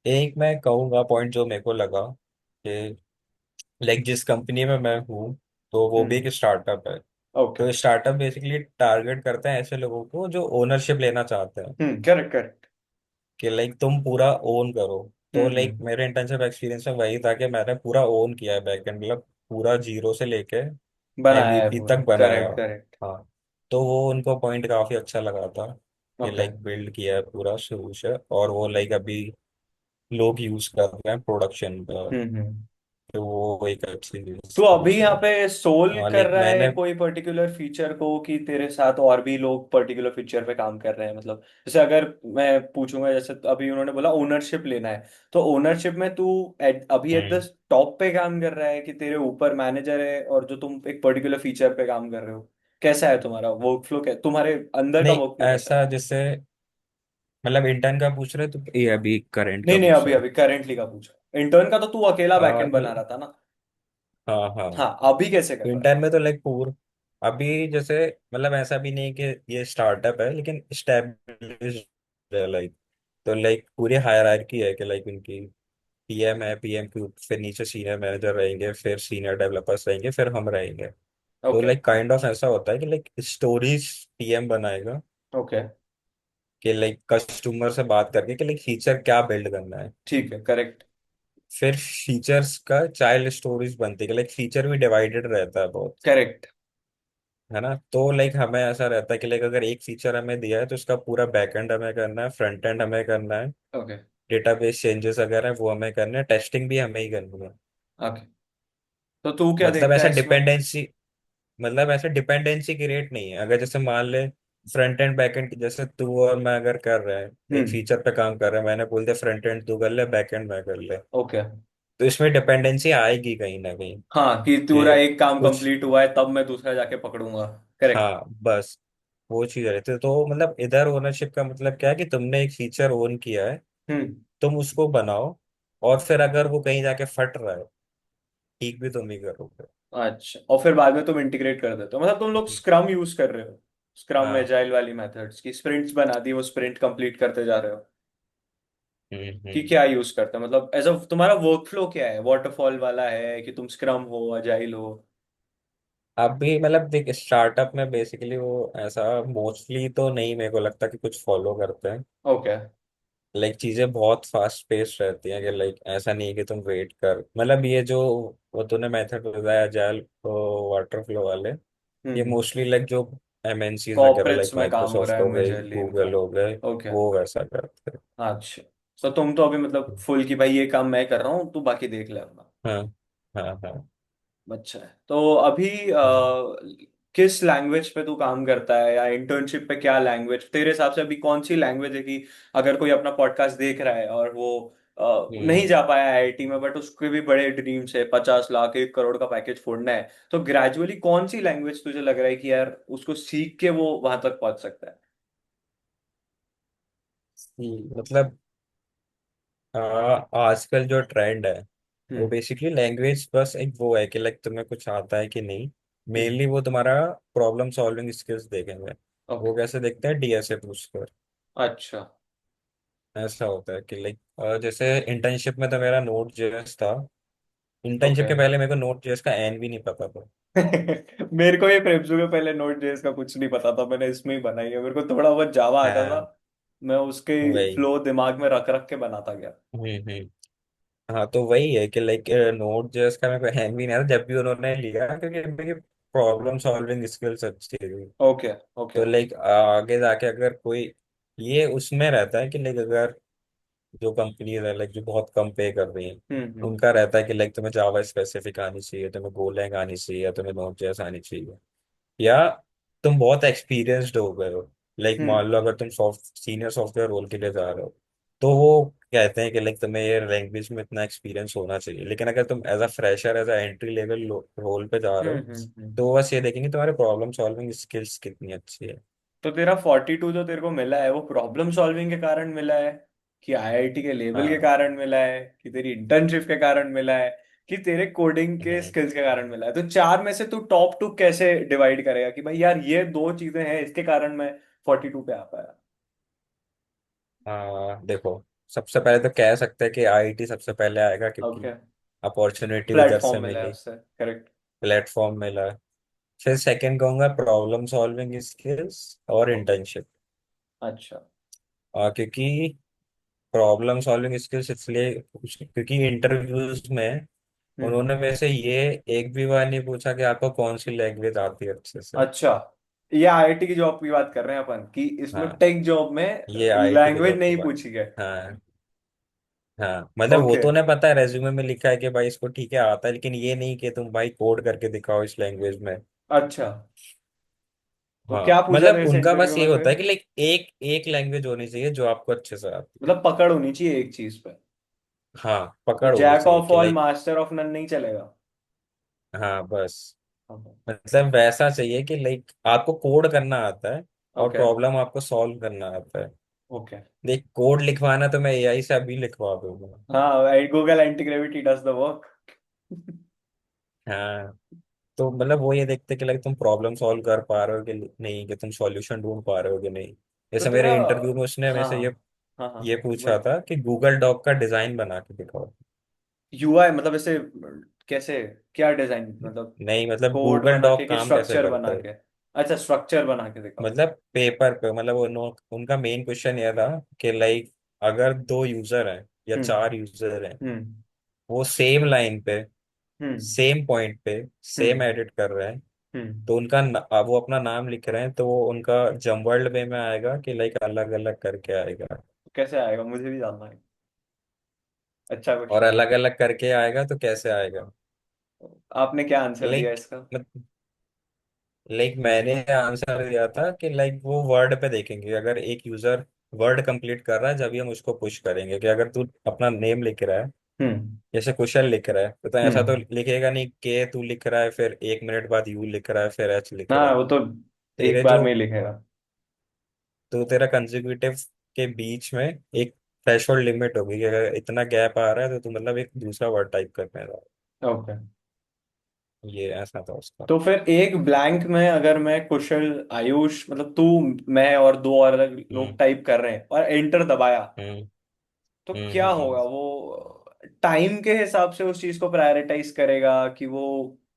एक मैं कहूँगा पॉइंट जो मेरे को लगा कि लाइक जिस कंपनी में मैं हूँ, तो है। वो भी एक स्टार्टअप है। ओके। तो स्टार्टअप बेसिकली टारगेट करते हैं ऐसे लोगों को जो ओनरशिप लेना चाहते हैं, करेक्ट। करेक्ट। कि लाइक तुम पूरा ओन करो। तो लाइक हम्म। मेरे इंटर्नशिप एक्सपीरियंस में वही था कि मैंने पूरा ओन किया है बैकएंड, मतलब पूरा जीरो से लेके बनाया है MVP पूरा, तक बनाया। Correct correct. हाँ, तो वो उनको पॉइंट काफी अच्छा लगा था कि ओके। लाइक बिल्ड किया है पूरा शुरू से, और वो लाइक अभी लोग यूज कर रहे हैं प्रोडक्शन का। हम्म। तो वो एक अच्छी तो अभी चीज है। यहाँ पे सोल हाँ, कर लाइक रहा है मैंने, कोई पर्टिकुलर फीचर को, कि तेरे साथ और भी लोग पर्टिकुलर फीचर पे काम कर रहे हैं? मतलब जैसे अगर मैं पूछूंगा, जैसे अभी उन्होंने बोला ओनरशिप लेना है, तो ओनरशिप में तू अभी एट द हम्म, टॉप पे काम कर रहा है कि तेरे ऊपर मैनेजर है और जो तुम एक पर्टिकुलर फीचर पे काम कर रहे हो? कैसा है तुम्हारा वर्कफ्लो, तुम्हारे अंदर का नहीं वर्कफ्लो कैसा है? ऐसा जैसे, मतलब इंटर्न का पूछ रहे हो तो ये अभी करंट नहीं का नहीं, पूछ अभी रहे हो? अभी करेंटली का पूछा। इंटर्न का तो तू अकेला बैकएंड बना मतलब, रहा था ना? हाँ हाँ, हाँ, अभी कैसे कर तो रहा है? इंटर्न में तो लाइक अभी जैसे, मतलब ऐसा भी नहीं कि ये स्टार्टअप है, लेकिन स्टेब्लिश्ड है लाइक। तो लाइक पूरी हायरार्की है कि लाइक उनकी पीएम है, पीएम के फिर नीचे सीनियर मैनेजर रहेंगे, फिर सीनियर डेवलपर्स रहेंगे, फिर हम रहेंगे। तो ओके। लाइक काइंड ऑफ ऐसा होता है कि लाइक स्टोरीज पीएम बनाएगा, ओके। कि लाइक कस्टमर से बात करके कि लाइक फीचर क्या बिल्ड करना है। ठीक है, करेक्ट। फिर फीचर्स का चाइल्ड स्टोरीज बनती है, लाइक फीचर भी डिवाइडेड रहता है बहुत, करेक्ट। है ना। तो लाइक हमें ऐसा रहता है कि लाइक अगर एक फीचर हमें दिया है तो उसका पूरा बैकएंड हमें करना है, फ्रंट एंड हमें करना है, ओके। डेटाबेस चेंजेस अगर है वो हमें करना है, टेस्टिंग भी हमें ही करनी है। ओके। तो तू क्या मतलब देखता ऐसा है इसमें? डिपेंडेंसी, मतलब ऐसे डिपेंडेंसी क्रिएट नहीं है। अगर जैसे मान ले फ्रंट एंड बैक एंड, जैसे तू और मैं अगर कर रहे हैं एक हम्म। फीचर पे काम कर रहे हैं, मैंने बोल दिया फ्रंट एंड तू कर ले, बैक एंड मैं कर ले, ओके। तो इसमें डिपेंडेंसी आएगी कहीं ना कहीं हाँ, कि कि पूरा एक काम कुछ, कंप्लीट हुआ है तब मैं दूसरा जाके पकड़ूंगा। करेक्ट। हाँ बस वो चीज रहती है। तो मतलब इधर ओनरशिप का मतलब क्या है कि तुमने एक फीचर ओन किया है, हम्म। तुम उसको बनाओ, और फिर अगर वो कहीं जाके फट रहा है, ठीक भी तुम ही करोगे। अच्छा, और फिर बाद में तुम इंटीग्रेट कर देते हो, मतलब तुम लोग स्क्रम यूज कर रहे हो? स्क्रम हाँ। एजाइल वाली मेथड्स की स्प्रिंट्स बना दी, वो स्प्रिंट कंप्लीट करते जा रहे हो? कि हम्म। क्या यूज करते हो, मतलब एज अ तुम्हारा वर्कफ्लो क्या है? वाटरफॉल वाला है कि तुम स्क्रम हो, अजाइल हो? अभी मतलब देख स्टार्टअप में बेसिकली वो ऐसा मोस्टली तो नहीं, मेरे को लगता कि कुछ फॉलो करते हैं। ओके। लाइक चीजें बहुत फास्ट पेस रहती हैं, कि लाइक ऐसा नहीं है कि तुम वेट कर, मतलब ये जो वो तूने मेथड बताया जाल वाटर फ्लो वाले, ये हम्म। मोस्टली लाइक जो एमएनसीज वगैरह कॉर्पोरेट्स लाइक में काम हो रहा माइक्रोसॉफ्ट है हो गए, मेजरली इनका। गूगल हो गए, ओके। वो वैसा करते हैं। अच्छा। तो अभी मतलब फुल की भाई ये काम मैं कर रहा हूँ, तू बाकी देख ले अपना। हाँ हाँ हाँ। अच्छा है। तो अभी किस लैंग्वेज पे तू काम करता है, या इंटर्नशिप पे क्या लैंग्वेज तेरे हिसाब से अभी कौन सी लैंग्वेज है कि अगर कोई अपना पॉडकास्ट देख रहा है और वो नहीं हम्म। जा पाया आईआईटी में, बट उसके भी बड़े ड्रीम्स है, 50 लाख 1 करोड़ का पैकेज फोड़ना है, तो ग्रेजुअली कौन सी लैंग्वेज तुझे लग रहा है कि यार उसको सीख के वो वहां तक पहुंच सकता है? मतलब आजकल जो ट्रेंड है वो हम्म। बेसिकली लैंग्वेज बस एक वो है कि लाइक तुम्हें कुछ आता है कि नहीं, हम्म। मेनली वो तुम्हारा प्रॉब्लम सॉल्विंग स्किल्स देखेंगे। वो ओके। कैसे देखते हैं, डीएसए पूछकर। अच्छा। ऐसा होता है कि लाइक जैसे इंटर्नशिप में तो मेरा नोट जेएस था, इंटर्नशिप ओके। के पहले मेरे को नोट जेएस का एन भी नहीं पता था। मेरे को ये प्रेप्सू के पहले नोट जेएस का कुछ नहीं पता था, मैंने इसमें ही बनाई है। मेरे को थोड़ा बहुत जावा आता था, हाँ मैं उसके वही। फ्लो दिमाग में रख रख के बनाता गया। हम्म। हाँ तो वही है कि लाइक नोट जेएस का मेरे को एन भी नहीं आता जब भी उन्होंने लिया, क्योंकि मेरी प्रॉब्लम सॉल्विंग स्किल्स अच्छी थी। ओके। ओके। तो लाइक आगे जाके अगर कोई, ये उसमें रहता है कि लाइक अगर जो कंपनीज है लाइक जो बहुत कम पे कर रही हैं, हम्म। उनका रहता है कि लाइक तुम्हें जावा स्पेसिफिक आनी चाहिए, तुम्हें गोलैंग आनी चाहिए, या तुम्हें नोट जेएस आनी चाहिए, या तुम बहुत एक्सपीरियंस्ड हो गए हो। लाइक हम्म। मान लो अगर तुम सीनियर सॉफ्टवेयर रोल के लिए जा रहे हो, तो वो कहते हैं कि लाइक तुम्हें ये लैंग्वेज में इतना एक्सपीरियंस होना चाहिए। लेकिन अगर तुम as a fresher, as a entry level role पे जा रहे हो, तो वो बस ये देखेंगे तुम्हारे प्रॉब्लम सॉल्विंग स्किल्स कितनी अच्छी है। तो तेरा 42 जो तेरे को मिला है, वो प्रॉब्लम सॉल्विंग के कारण मिला है, कि आईआईटी के लेवल के हाँ। कारण मिला है, कि तेरी इंटर्नशिप के कारण मिला है, कि तेरे कोडिंग के हम्म। स्किल्स के कारण मिला है? तो चार में से तू टॉप टू कैसे डिवाइड करेगा कि भाई यार ये दो चीजें हैं, इसके कारण मैं 42 पे आ पाया? देखो, सबसे पहले तो कह सकते हैं कि आईटी सबसे पहले आएगा, क्योंकि ओके। अपॉर्चुनिटी भी इधर से प्लेटफॉर्म मिला है मिली, उससे, करेक्ट। प्लेटफॉर्म मिला। फिर सेकंड कहूंगा प्रॉब्लम सॉल्विंग स्किल्स और ओके। इंटर्नशिप। अच्छा। क्योंकि प्रॉब्लम सॉल्विंग स्किल्स इसलिए क्योंकि इंटरव्यूज में हम्म। उन्होंने वैसे ये एक भी बार नहीं पूछा कि आपको कौन सी लैंग्वेज आती है अच्छे से। अच्छा, ये आईआईटी की जॉब की बात कर रहे हैं अपन, कि इसमें हाँ, टेक जॉब में ये आईटी की लैंग्वेज जॉब की नहीं बात। पूछी गई? हाँ हाँ, मतलब वो ओके। तो उन्हें पता है, रेज्यूमे में लिखा है कि भाई इसको ठीक है आता है, लेकिन ये नहीं कि तुम भाई कोड करके दिखाओ इस लैंग्वेज में। अच्छा, तो हाँ क्या पूछा मतलब तेरे से उनका इंटरव्यू बस ये में होता फिर? है कि लाइक एक एक लैंग्वेज होनी चाहिए जो आपको अच्छे से आती है। मतलब पकड़ होनी चाहिए एक चीज पे। हाँ तो पकड़ होनी जैक चाहिए ऑफ कि all like, master of none नहीं चलेगा? हाँ बस, ओके। मतलब वैसा चाहिए कि लाइक आपको कोड करना आता है और ओके। प्रॉब्लम आपको सॉल्व करना आता है। ओके। देख कोड लिखवाना तो मैं एआई से अभी लिखवा दूंगा। हाँ, Google anti gravity does the work. हाँ, तो मतलब वो ये देखते कि लाइक तुम प्रॉब्लम सॉल्व कर पा रहे हो कि नहीं, कि तुम सॉल्यूशन ढूंढ पा रहे हो कि नहीं। तो जैसे तेरा, मेरे इंटरव्यू में उसने हाँ वैसे ये हाँ, हाँ हाँ। ये पूछा वही। था कि गूगल डॉक का डिजाइन बना के दिखाओ। यूआई मतलब ऐसे कैसे, क्या डिजाइन मतलब, नहीं मतलब कोड गूगल बना के डॉक कि काम कैसे स्ट्रक्चर करता बना है। के? अच्छा, स्ट्रक्चर बना के दिखाओ। मतलब पेपर पे, मतलब उनका मेन क्वेश्चन ये था कि लाइक अगर दो यूजर हैं या हम्म। चार यूजर हैं, हम्म। वो सेम लाइन पे हम्म। सेम पॉइंट पे सेम हम्म। एडिट कर रहे हैं, हम्म। तो वो अपना नाम लिख रहे हैं, तो वो उनका जम्बल्ड वे में आएगा कि लाइक अलग अलग करके आएगा। कैसे आएगा, मुझे भी जानना है। अच्छा और क्वेश्चन है। अलग अलग करके आएगा तो कैसे आएगा। आपने क्या आंसर दिया लाइक इसका? मैंने आंसर दिया था कि लाइक वो वर्ड पे देखेंगे, अगर एक यूजर वर्ड कंप्लीट कर रहा है जब ही हम उसको पुश करेंगे, कि अगर तू अपना नेम लिख रहा है, हम्म। जैसे कुशल लिख रहा है, तो ऐसा तो हम्म। लिखेगा नहीं के तू लिख रहा है फिर 1 मिनट बाद यू लिख रहा है फिर एच लिख रहा हाँ, है। वो तो एक तेरे बार जो में ही लिखेगा। तो तेरा कंसेक्यूटिव के बीच में एक थ्रेशोल्ड लिमिट होगी कि अगर इतना गैप आ रहा है तो तू मतलब एक दूसरा वर्ड टाइप करने रहा ओके। है। ये ऐसा था उसका। तो फिर एक ब्लैंक में अगर मैं कुशल, आयुष मतलब तू, मैं और दो और अलग लोग हम्म टाइप कर रहे हैं और एंटर दबाया, हम्म तो क्या होगा वो? टाइम के हिसाब से उस चीज को प्रायोरिटाइज करेगा कि वो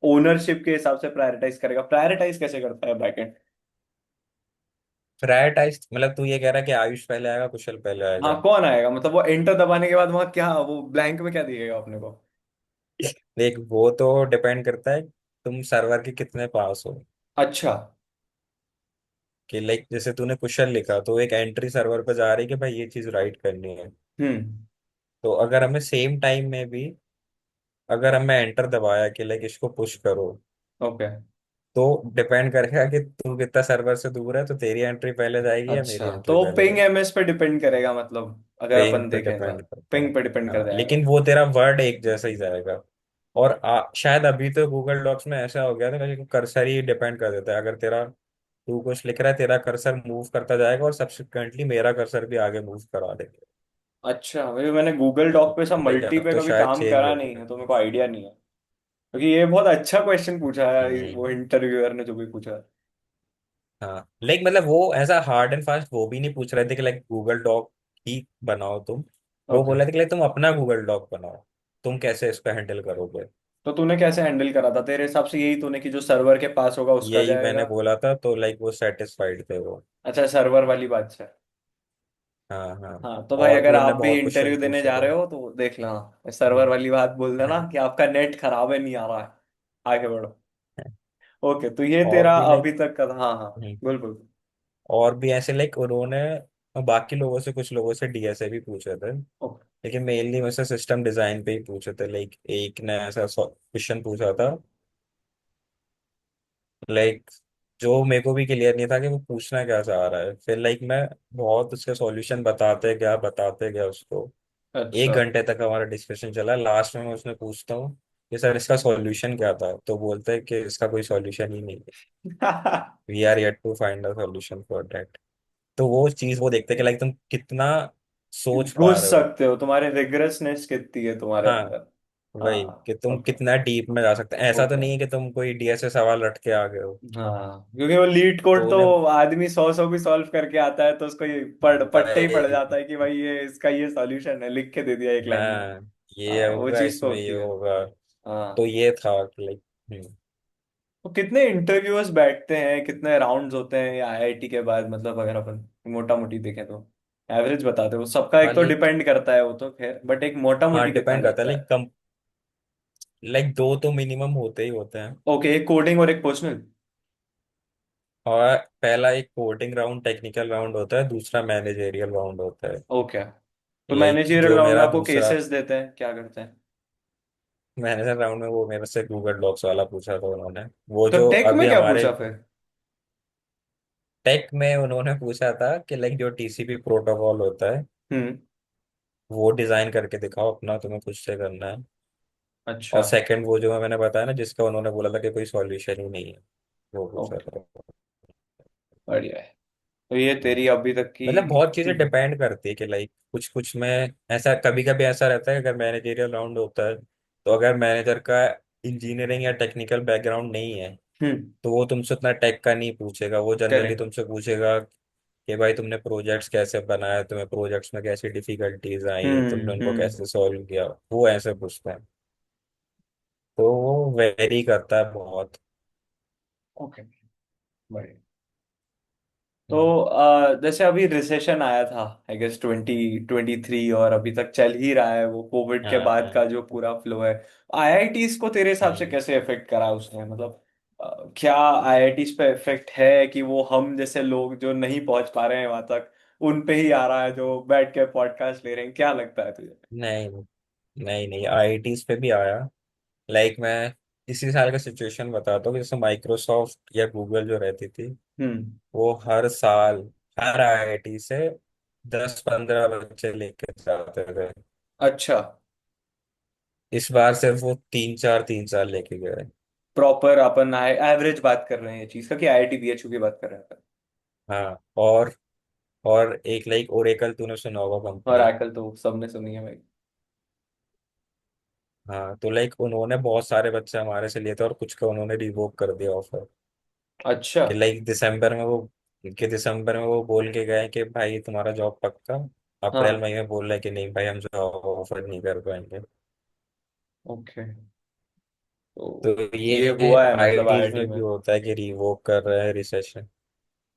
ओनरशिप के हिसाब से प्रायोरिटाइज करेगा? प्रायोरिटाइज कैसे करता है बैकएंड? प्रायोरिटाइज मतलब तू ये कह रहा है कि आयुष पहले आएगा कुशल पहले हाँ, आएगा। कौन आएगा मतलब वो एंटर दबाने के बाद वहां क्या, वो ब्लैंक में क्या दिएगा अपने को? देख वो तो डिपेंड करता है तुम सर्वर के कितने पास हो। अच्छा। कि लाइक जैसे तूने कुशल लिखा तो एक एंट्री सर्वर पे जा रही है कि भाई ये चीज राइट करनी है। हम्म। तो अगर हमें सेम टाइम में भी, अगर हमें एंटर दबाया कि लाइक इसको पुश करो, ओके। तो डिपेंड करेगा कि तू कितना सर्वर से दूर है, तो तेरी एंट्री पहले जाएगी या मेरी अच्छा, एंट्री तो पहले पिंग जाएगी। एमएस पे डिपेंड करेगा मतलब, अगर पेंग अपन पे देखें तो डिपेंड करता है। पिंग पे डिपेंड कर हाँ जाएगा। लेकिन वो तेरा वर्ड एक जैसा ही जाएगा। और शायद अभी तो गूगल डॉक्स में ऐसा हो गया था कि कर्सर ही डिपेंड कर देता है, अगर तेरा तू कुछ लिख रहा है तेरा कर्सर मूव करता जाएगा और सब्सिक्वेंटली मेरा कर्सर भी आगे मूव करा देगा। अच्छा, वही मैंने गूगल डॉक पे सब लेकिन मल्टी अब पे तो कभी शायद काम चेंज करा हो नहीं गया। है, तो मेरे को आइडिया नहीं है। क्योंकि ये बहुत अच्छा क्वेश्चन पूछा है वो हम्म। इंटरव्यूअर ने, जो भी पूछा है। हाँ लाइक मतलब वो ऐसा हार्ड एंड फास्ट वो भी नहीं पूछ रहे थे कि लाइक गूगल डॉक ही बनाओ तुम। वो ओके। बोल रहे थे कि लाइक तुम अपना गूगल डॉक बनाओ, तुम कैसे इसको हैंडल करोगे। तो तूने कैसे हैंडल करा था तेरे हिसाब से? यही तूने कि जो सर्वर के पास होगा उसका यही जाएगा? मैंने बोला था, तो लाइक वो सेटिस्फाइड थे वो। अच्छा, सर्वर वाली बात है। हाँ हाँ। हाँ तो भाई, और भी अगर आप उनने भी बहुत क्वेश्चन इंटरव्यू देने पूछे जा थे। रहे हो तो देख लेना, सर्वर हम्म। वाली बात बोल देना कि आपका नेट खराब है, नहीं आ रहा है, आगे बढ़ो। ओके, तो ये और तेरा भी लाइक अभी तक का था। हाँ हाँ, बिल्कुल। और भी ऐसे लाइक उन्होंने बाकी लोगों से, कुछ लोगों से डीएसए भी पूछे थे, ओके। लेकिन मेनली मुझसे सिस्टम डिजाइन पे ही पूछे थे। लाइक एक ने ऐसा क्वेश्चन पूछा था, लाइक जो मेरे को भी क्लियर नहीं था कि वो पूछना क्या चाह रहा है। फिर लाइक मैं बहुत उसके सॉल्यूशन बताते गया उसको। एक अच्छा। घंटे तक हमारा डिस्कशन चला, लास्ट में मैं उसने पूछता हूँ कि सर इसका सॉल्यूशन क्या था, तो बोलते हैं कि इसका कोई सॉल्यूशन ही नहीं है, we are yet to find a solution for that. तो वो चीज वो देखते हैं कि लाइक तुम कितना सोच पा घुस रहे हो। सकते हो, तुम्हारे रिग्रेसनेस कितनी है तुम्हारे हाँ अंदर। वही हाँ। कि तुम ओके। कितना डीप में जा सकते हैं, ऐसा तो ओके। नहीं है कि तुम कोई डीएसए सवाल रट के आ गए हो। हाँ, क्योंकि वो लीड कोड तो तो उन्हें आदमी सौ सौ भी सॉल्व करके आता है, तो उसको ये पट्टे ही पड़ भाई, जाता है कि भाई ये इसका ये सॉल्यूशन है, लिख के दे दिया एक लाइन में। हाँ ये हाँ, वो होगा चीज तो इसमें ये होती है। होगा। तो हाँ। ये था कि लाइक तो कितने इंटरव्यूअर्स बैठते हैं, कितने राउंड्स होते हैं आईआईटी के बाद, मतलब अगर अपन मोटा मोटी देखें तो एवरेज बता दो। वो सबका एक तो लाइक डिपेंड करता है, वो तो खैर, बट एक मोटा हाँ मोटी कितना डिपेंड करता है, लगता लाइक है? कम, लाइक दो तो मिनिमम होते ही होते हैं। ओके, एक कोडिंग और एक पर्सनल। और पहला एक कोडिंग राउंड टेक्निकल राउंड होता है, दूसरा मैनेजेरियल राउंड होता है। ओके। तो लाइक मैनेजरियल जो राउंड में मेरा आपको दूसरा केसेस देते हैं, क्या करते हैं? मैनेजर राउंड में वो मेरे से गूगल डॉक्स वाला पूछा था उन्होंने। वो तो जो टेक में अभी क्या हमारे पूछा फिर? टेक में उन्होंने पूछा था कि लाइक जो टीसीपी प्रोटोकॉल होता है हम्म। वो डिजाइन करके दिखाओ अपना, तुम्हें खुद से करना है। और अच्छा। सेकंड वो जो मैंने बताया ना जिसका उन्होंने बोला था कि कोई सॉल्यूशन ही नहीं है, वो पूछा ओके, था। बढ़िया है। तो ये तेरी अभी तक की। मतलब बहुत चीजें डिपेंड करती है कि लाइक कुछ कुछ में ऐसा कभी कभी ऐसा रहता है, अगर मैनेजरियल राउंड होता है तो अगर मैनेजर का इंजीनियरिंग या टेक्निकल बैकग्राउंड नहीं है हम्म। तो वो तुमसे उतना टेक का नहीं पूछेगा, वो जनरली करेक्ट। तुमसे पूछेगा कि भाई तुमने प्रोजेक्ट्स कैसे बनाए, तुम्हें प्रोजेक्ट्स में कैसी डिफिकल्टीज आई, तुमने उनको हम्म। कैसे सॉल्व किया, वो ऐसे पूछते हैं। तो वो वेरी करता है बहुत। ओके। बढ़िया। तो हम्म। जैसे अभी रिसेशन आया था, आई गेस 2023, और अभी तक चल ही रहा है वो कोविड के हाँ बाद हाँ। का जो पूरा फ्लो है। आईआईटीज को तेरे हिसाब से हम्म। कैसे इफेक्ट करा उसने, मतलब क्या आईआईटीज पे इफेक्ट है कि वो हम जैसे लोग जो नहीं पहुंच पा रहे हैं वहां तक, उन पे ही आ रहा है जो बैठ के पॉडकास्ट ले रहे हैं, क्या लगता है तुझे? नहीं नहीं नहीं, आईआईटीज पे भी आया। लाइक मैं इसी साल का सिचुएशन बताता हूँ। जैसे माइक्रोसॉफ्ट या गूगल जो रहती थी, हम्म। वो हर साल हर आईआईटी से 10-15 बच्चे लेके जाते थे। अच्छा। इस बार सिर्फ वो तीन चार लेके गए। प्रॉपर अपन एवरेज बात कर रहे हैं ये चीज का, कि आईआईटी बीएचयू की बात कर रहे हैं अपन? हाँ। और एक लाइक ओरेकल, तूने सुना होगा और कंपनी। आजकल तो सबने सुनी है भाई। हाँ, तो लाइक उन्होंने बहुत सारे बच्चे हमारे से लिए थे और कुछ का उन्होंने रिवोक कर दिया ऑफर। अच्छा। कि लाइक दिसंबर में वो बोल के गए कि भाई तुम्हारा जॉब पक्का। अप्रैल हाँ। मई में बोल रहे हैं कि नहीं भाई, हम जॉब ऑफर नहीं कर पाएंगे। ओके। तो तो ये ये हुआ है मतलब आईआईटीज आईआईटी में भी में? होता है कि रिवोक कर रहे हैं रिसेशन।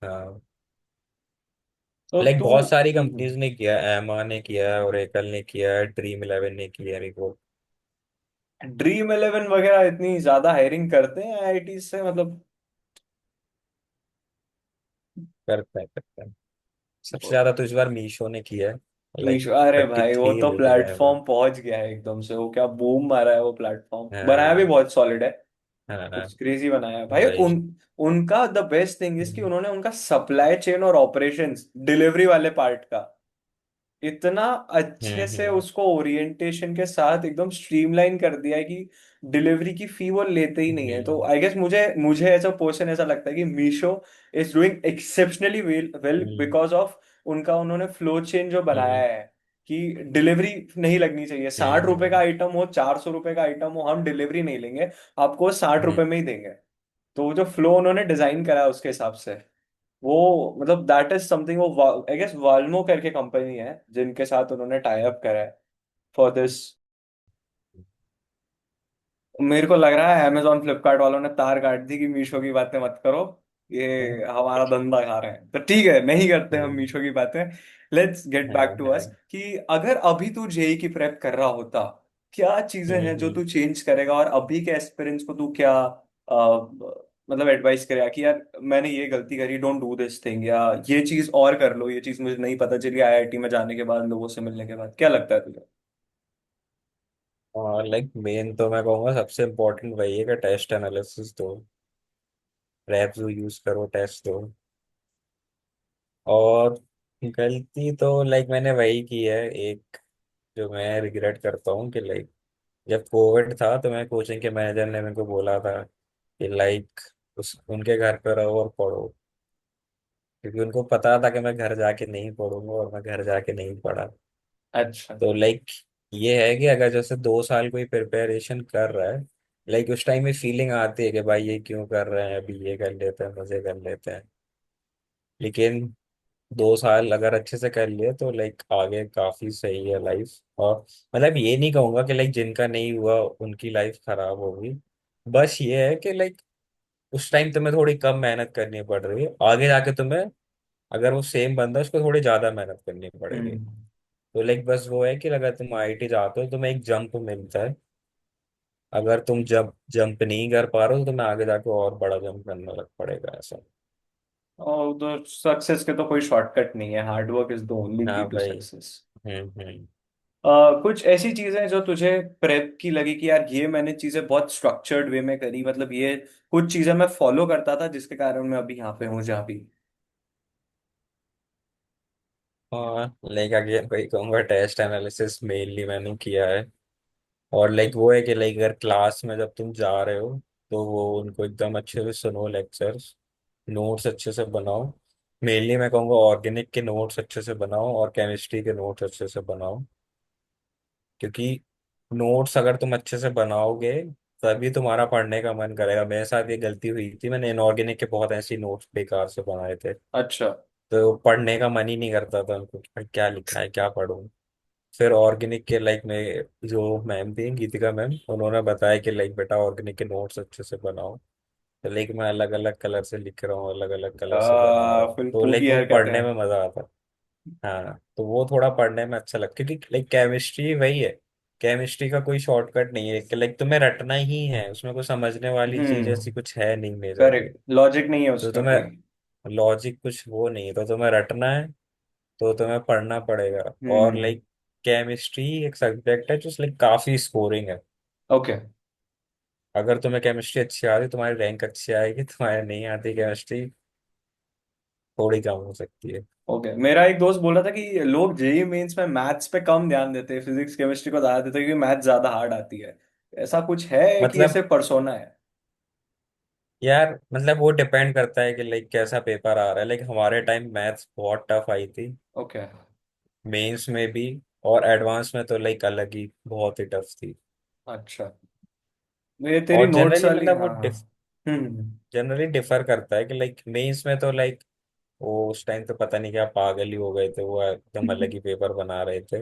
हाँ। तो लाइक तू बहुत सारी कंपनीज ने किया, एमा ने किया है, ओरेकल ने किया है, ड्रीम 11 ने किया है रिवोक। ड्रीम इलेवन वगैरह इतनी ज्यादा हायरिंग करते हैं आईआईटी से, मतलब? करते हैं। सबसे ज्यादा तो इस बार मीशो ने किया है। लाइक मीशो, अरे थर्टी भाई वो थ्री तो लेके गए वो। प्लेटफॉर्म पहुंच गया है एकदम से, वो क्या बूम मारा है वो प्लेटफॉर्म, बनाया भी हाँ बहुत सॉलिड है। हाँ। कुछ क्रेजी बनाया है भाई भाई। उनका द बेस्ट थिंग इज कि हम्म उन्होंने उनका सप्लाई चेन और ऑपरेशंस डिलीवरी वाले पार्ट का इतना अच्छे से हम्म। उसको ओरिएंटेशन के साथ एकदम स्ट्रीमलाइन कर दिया है कि डिलीवरी की फी वो लेते ही नहीं है। तो हम्म आई गेस मुझे मुझे एज अ पर्सन ऐसा लगता है कि Meesho is doing exceptionally well well hmm because of उनका उन्होंने फ्लो चेन जो बनाया हम्म है, कि डिलीवरी नहीं लगनी चाहिए। 60 रुपए का हम्म आइटम हो, 400 रुपए का आइटम हो, हम डिलीवरी नहीं लेंगे, आपको 60 रुपए में ही देंगे। तो वो जो फ्लो उन्होंने डिजाइन करा है उसके हिसाब से, वो मतलब दैट इज समथिंग। वो आई गेस वाल्मो करके कंपनी है जिनके साथ उन्होंने टाई अप करा है फॉर दिस। मेरे को लग रहा है अमेजोन फ्लिपकार्ट वालों ने तार काट दी कि मीशो की बातें मत करो, ये हमारा धंधा खा रहे हैं। तो ठीक है, नहीं करते हम हम्म, मीशो की बातें। लेट्स गेट बैक हाँ टू अस हाँ। कि अगर अभी तू जेई की प्रेप कर रहा होता, क्या चीजें हैं जो हम्म। तू चेंज करेगा, और अभी के एक्सपीरियंस को तू क्या मतलब एडवाइस करेगा कि यार मैंने ये गलती करी, डोंट डू दिस थिंग, या ये चीज और कर लो, ये चीज मुझे नहीं पता चली आईआईटी में जाने के बाद, लोगों से मिलने के बाद, क्या लगता है तुझे? और लाइक मेन तो मैं कहूँगा सबसे इम्पोर्टेंट वही है कि टेस्ट एनालिसिस दो, रैप जो यूज करो, टेस्ट दो। और गलती तो लाइक मैंने वही की है एक, जो मैं रिग्रेट करता हूँ कि लाइक जब कोविड था तो मैं कोचिंग के मैनेजर ने मेरे को बोला था कि लाइक उस उनके घर पे रहो और पढ़ो। क्योंकि उनको पता था कि मैं घर जाके नहीं पढ़ूंगा, और मैं घर जाके नहीं पढ़ा। अच्छा। तो लाइक ये है कि अगर जैसे 2 साल कोई प्रिपरेशन कर रहा है, लाइक उस टाइम में फीलिंग आती है कि भाई ये क्यों कर रहे हैं, अभी ये कर लेते हैं, मजे कर लेते हैं। लेकिन 2 साल अगर अच्छे से कर लिए तो लाइक आगे काफी सही है लाइफ। और मतलब ये नहीं कहूंगा कि लाइक जिनका नहीं हुआ उनकी लाइफ खराब होगी। बस ये है कि लाइक उस टाइम तुम्हें थोड़ी कम मेहनत करनी पड़ रही है, आगे जाके तुम्हें अगर वो सेम बंदा है, उसको थोड़ी ज्यादा मेहनत करनी पड़ेगी। हम्म। तो लाइक बस वो है कि अगर तुम आईआईटी जाते हो तो तुम्हें एक जंप मिलता है। अगर तुम जब जंप नहीं कर पा रहे हो तो तुम्हें आगे जाके और बड़ा जंप करना लग पड़ेगा ऐसा। और उधर सक्सेस के तो कोई शॉर्टकट नहीं है, हार्डवर्क इज द ओनली की हाँ टू भाई। सक्सेस। हम्म। कुछ ऐसी चीजें जो तुझे प्रेप की लगी कि यार ये मैंने चीजें बहुत स्ट्रक्चर्ड वे में करी, मतलब ये कुछ चीजें मैं फॉलो करता था जिसके कारण मैं अभी यहाँ पे हूँ जहाँ भी? हाँ लाइक अगेन भाई कहूँगा टेस्ट एनालिसिस मेनली मैंने किया है। और लाइक वो है कि लाइक अगर क्लास में जब तुम जा रहे हो तो वो उनको एकदम अच्छे से सुनो लेक्चर्स, नोट्स अच्छे से बनाओ। मेनली मैं कहूँगा ऑर्गेनिक के नोट्स अच्छे से बनाओ और केमिस्ट्री के नोट्स अच्छे से बनाओ। क्योंकि नोट्स अगर तुम अच्छे से बनाओगे तभी तुम्हारा पढ़ने का मन करेगा। मेरे साथ ये गलती हुई थी, मैंने इनऑर्गेनिक के बहुत ऐसी नोट्स बेकार से बनाए थे। अच्छा। तो पढ़ने का मन ही नहीं करता था उनको, कि क्या लिखा है क्या पढूं। फिर ऑर्गेनिक के लाइक में जो मैम थी गीतिका मैम, उन्होंने बताया कि लाइक बेटा ऑर्गेनिक के नोट्स अच्छे से बनाओ। तो लाइक मैं अलग अलग कलर से लिख रहा हूँ, अलग अलग कलर से बना रहा हूँ, फुल तो लाइक फूकी वो हरकतें। पढ़ने में मजा आता। हाँ, तो वो थोड़ा पढ़ने में अच्छा लगता, क्योंकि लाइक केमिस्ट्री वही है। केमिस्ट्री का कोई शॉर्टकट नहीं है कि लाइक तुम्हें रटना ही है, उसमें कोई समझने वाली चीज ऐसी हम्म। कुछ है नहीं मेजरली। करेक्ट, लॉजिक नहीं है तो उसका तुम्हें कोई। लॉजिक कुछ वो नहीं है, तो तुम्हें रटना है, तो तुम्हें पढ़ना पड़ेगा। और हम्म। लाइक केमिस्ट्री एक सब्जेक्ट है जो लाइक काफी स्कोरिंग है। ओके। अगर तुम्हें केमिस्ट्री अच्छी आ रही, तुम्हारी रैंक अच्छी आएगी, तुम्हारे नहीं आती केमिस्ट्री, थोड़ी कम हो सकती है। ओके, मेरा एक दोस्त बोल रहा था कि लोग जेई मेंस में मैथ्स पे कम ध्यान देते हैं, फिजिक्स केमिस्ट्री को ज्यादा देते हैं, क्योंकि मैथ्स ज्यादा हार्ड आती है। ऐसा कुछ है कि ये मतलब सिर्फ परसोना है? यार, मतलब वो डिपेंड करता है कि लाइक कैसा पेपर आ रहा है। लाइक हमारे टाइम मैथ्स बहुत टफ आई थी, ओके। मेंस में भी, और एडवांस में तो लाइक अलग ही, बहुत ही टफ थी। अच्छा। ये तेरी और नोट्स जनरली वाली, मतलब वो हाँ। हम्म। जनरली डिफर करता है कि लाइक मेंस में तो लाइक वो उस टाइम तो पता नहीं क्या पागल ही हो गए थे, वो एकदम अलग ही पेपर बना रहे थे।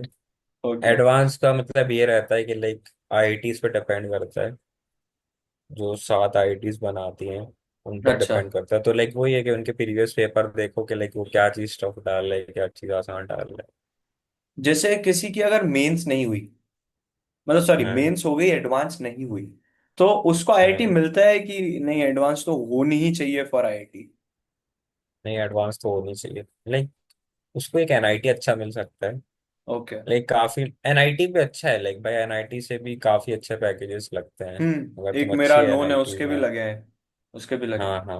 ओके। एडवांस का मतलब ये रहता है कि लाइक आईआईटीज पे डिपेंड करता है, जो 7 आईआईटीज बनाती हैं उन पर अच्छा, डिपेंड करता है। तो लाइक वही है कि उनके प्रीवियस पेपर देखो कि लाइक वो क्या चीज टफ डाल रहे हैं, क्या चीज आसान डाल रहे जैसे किसी की अगर मेंस नहीं हुई, मतलब सॉरी हैं। हाँ मेंस हो गई, एडवांस नहीं हुई, तो उसको आईआईटी हाँ। मिलता है कि नहीं? एडवांस तो होनी ही चाहिए फॉर आईआईटी? नहीं, एडवांस तो होनी चाहिए। लाइक उसको एक एनआईटी अच्छा मिल सकता है। ओके। लाइक काफी एनआईटी भी अच्छा है, लाइक भाई एनआईटी से भी काफी अच्छे पैकेजेस लगते हैं, अगर एक तुम मेरा अच्छी नोन है, एनआईटीज उसके भी में। लगे हैं। उसके भी लगे हाँ हैं। हाँ।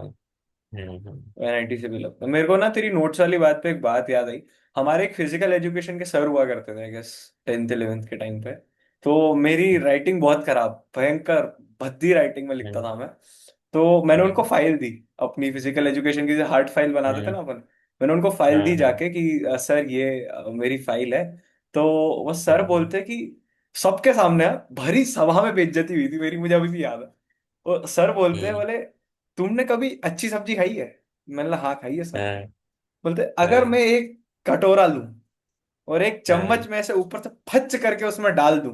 हम्म। एनआईटी से भी लगता है। मेरे को ना तेरी नोट्स वाली बात पे एक बात याद आई। हमारे एक फिजिकल एजुकेशन के सर हुआ करते थे, आई गेस 10th 11th के टाइम पे। तो मेरी राइटिंग बहुत खराब, भयंकर भद्दी राइटिंग में लिखता हम्म। था मैं। तो मैंने उनको हम्म। फाइल दी, अपनी फिजिकल एजुकेशन की, हार्ड फाइल बनाते थे हम्म। ना अपन। मैंने उनको फाइल दी हाँ हाँ। जाके कि सर ये मेरी फाइल है। तो वो सर हाँ बोलते कि सबके सामने, भरी सभा में बेइज्जती हुई थी मेरी, मुझे अभी भी याद है। वो सर बोलते हैं, हम्म। बोले तुमने कभी अच्छी सब्जी खाई है? मैंने कहा हाँ खाई है सर। हाँ बोलते अगर हाँ। मैं एक कटोरा लूं और एक चम्मच हाँ में से ऊपर से फच करके उसमें डाल दूं,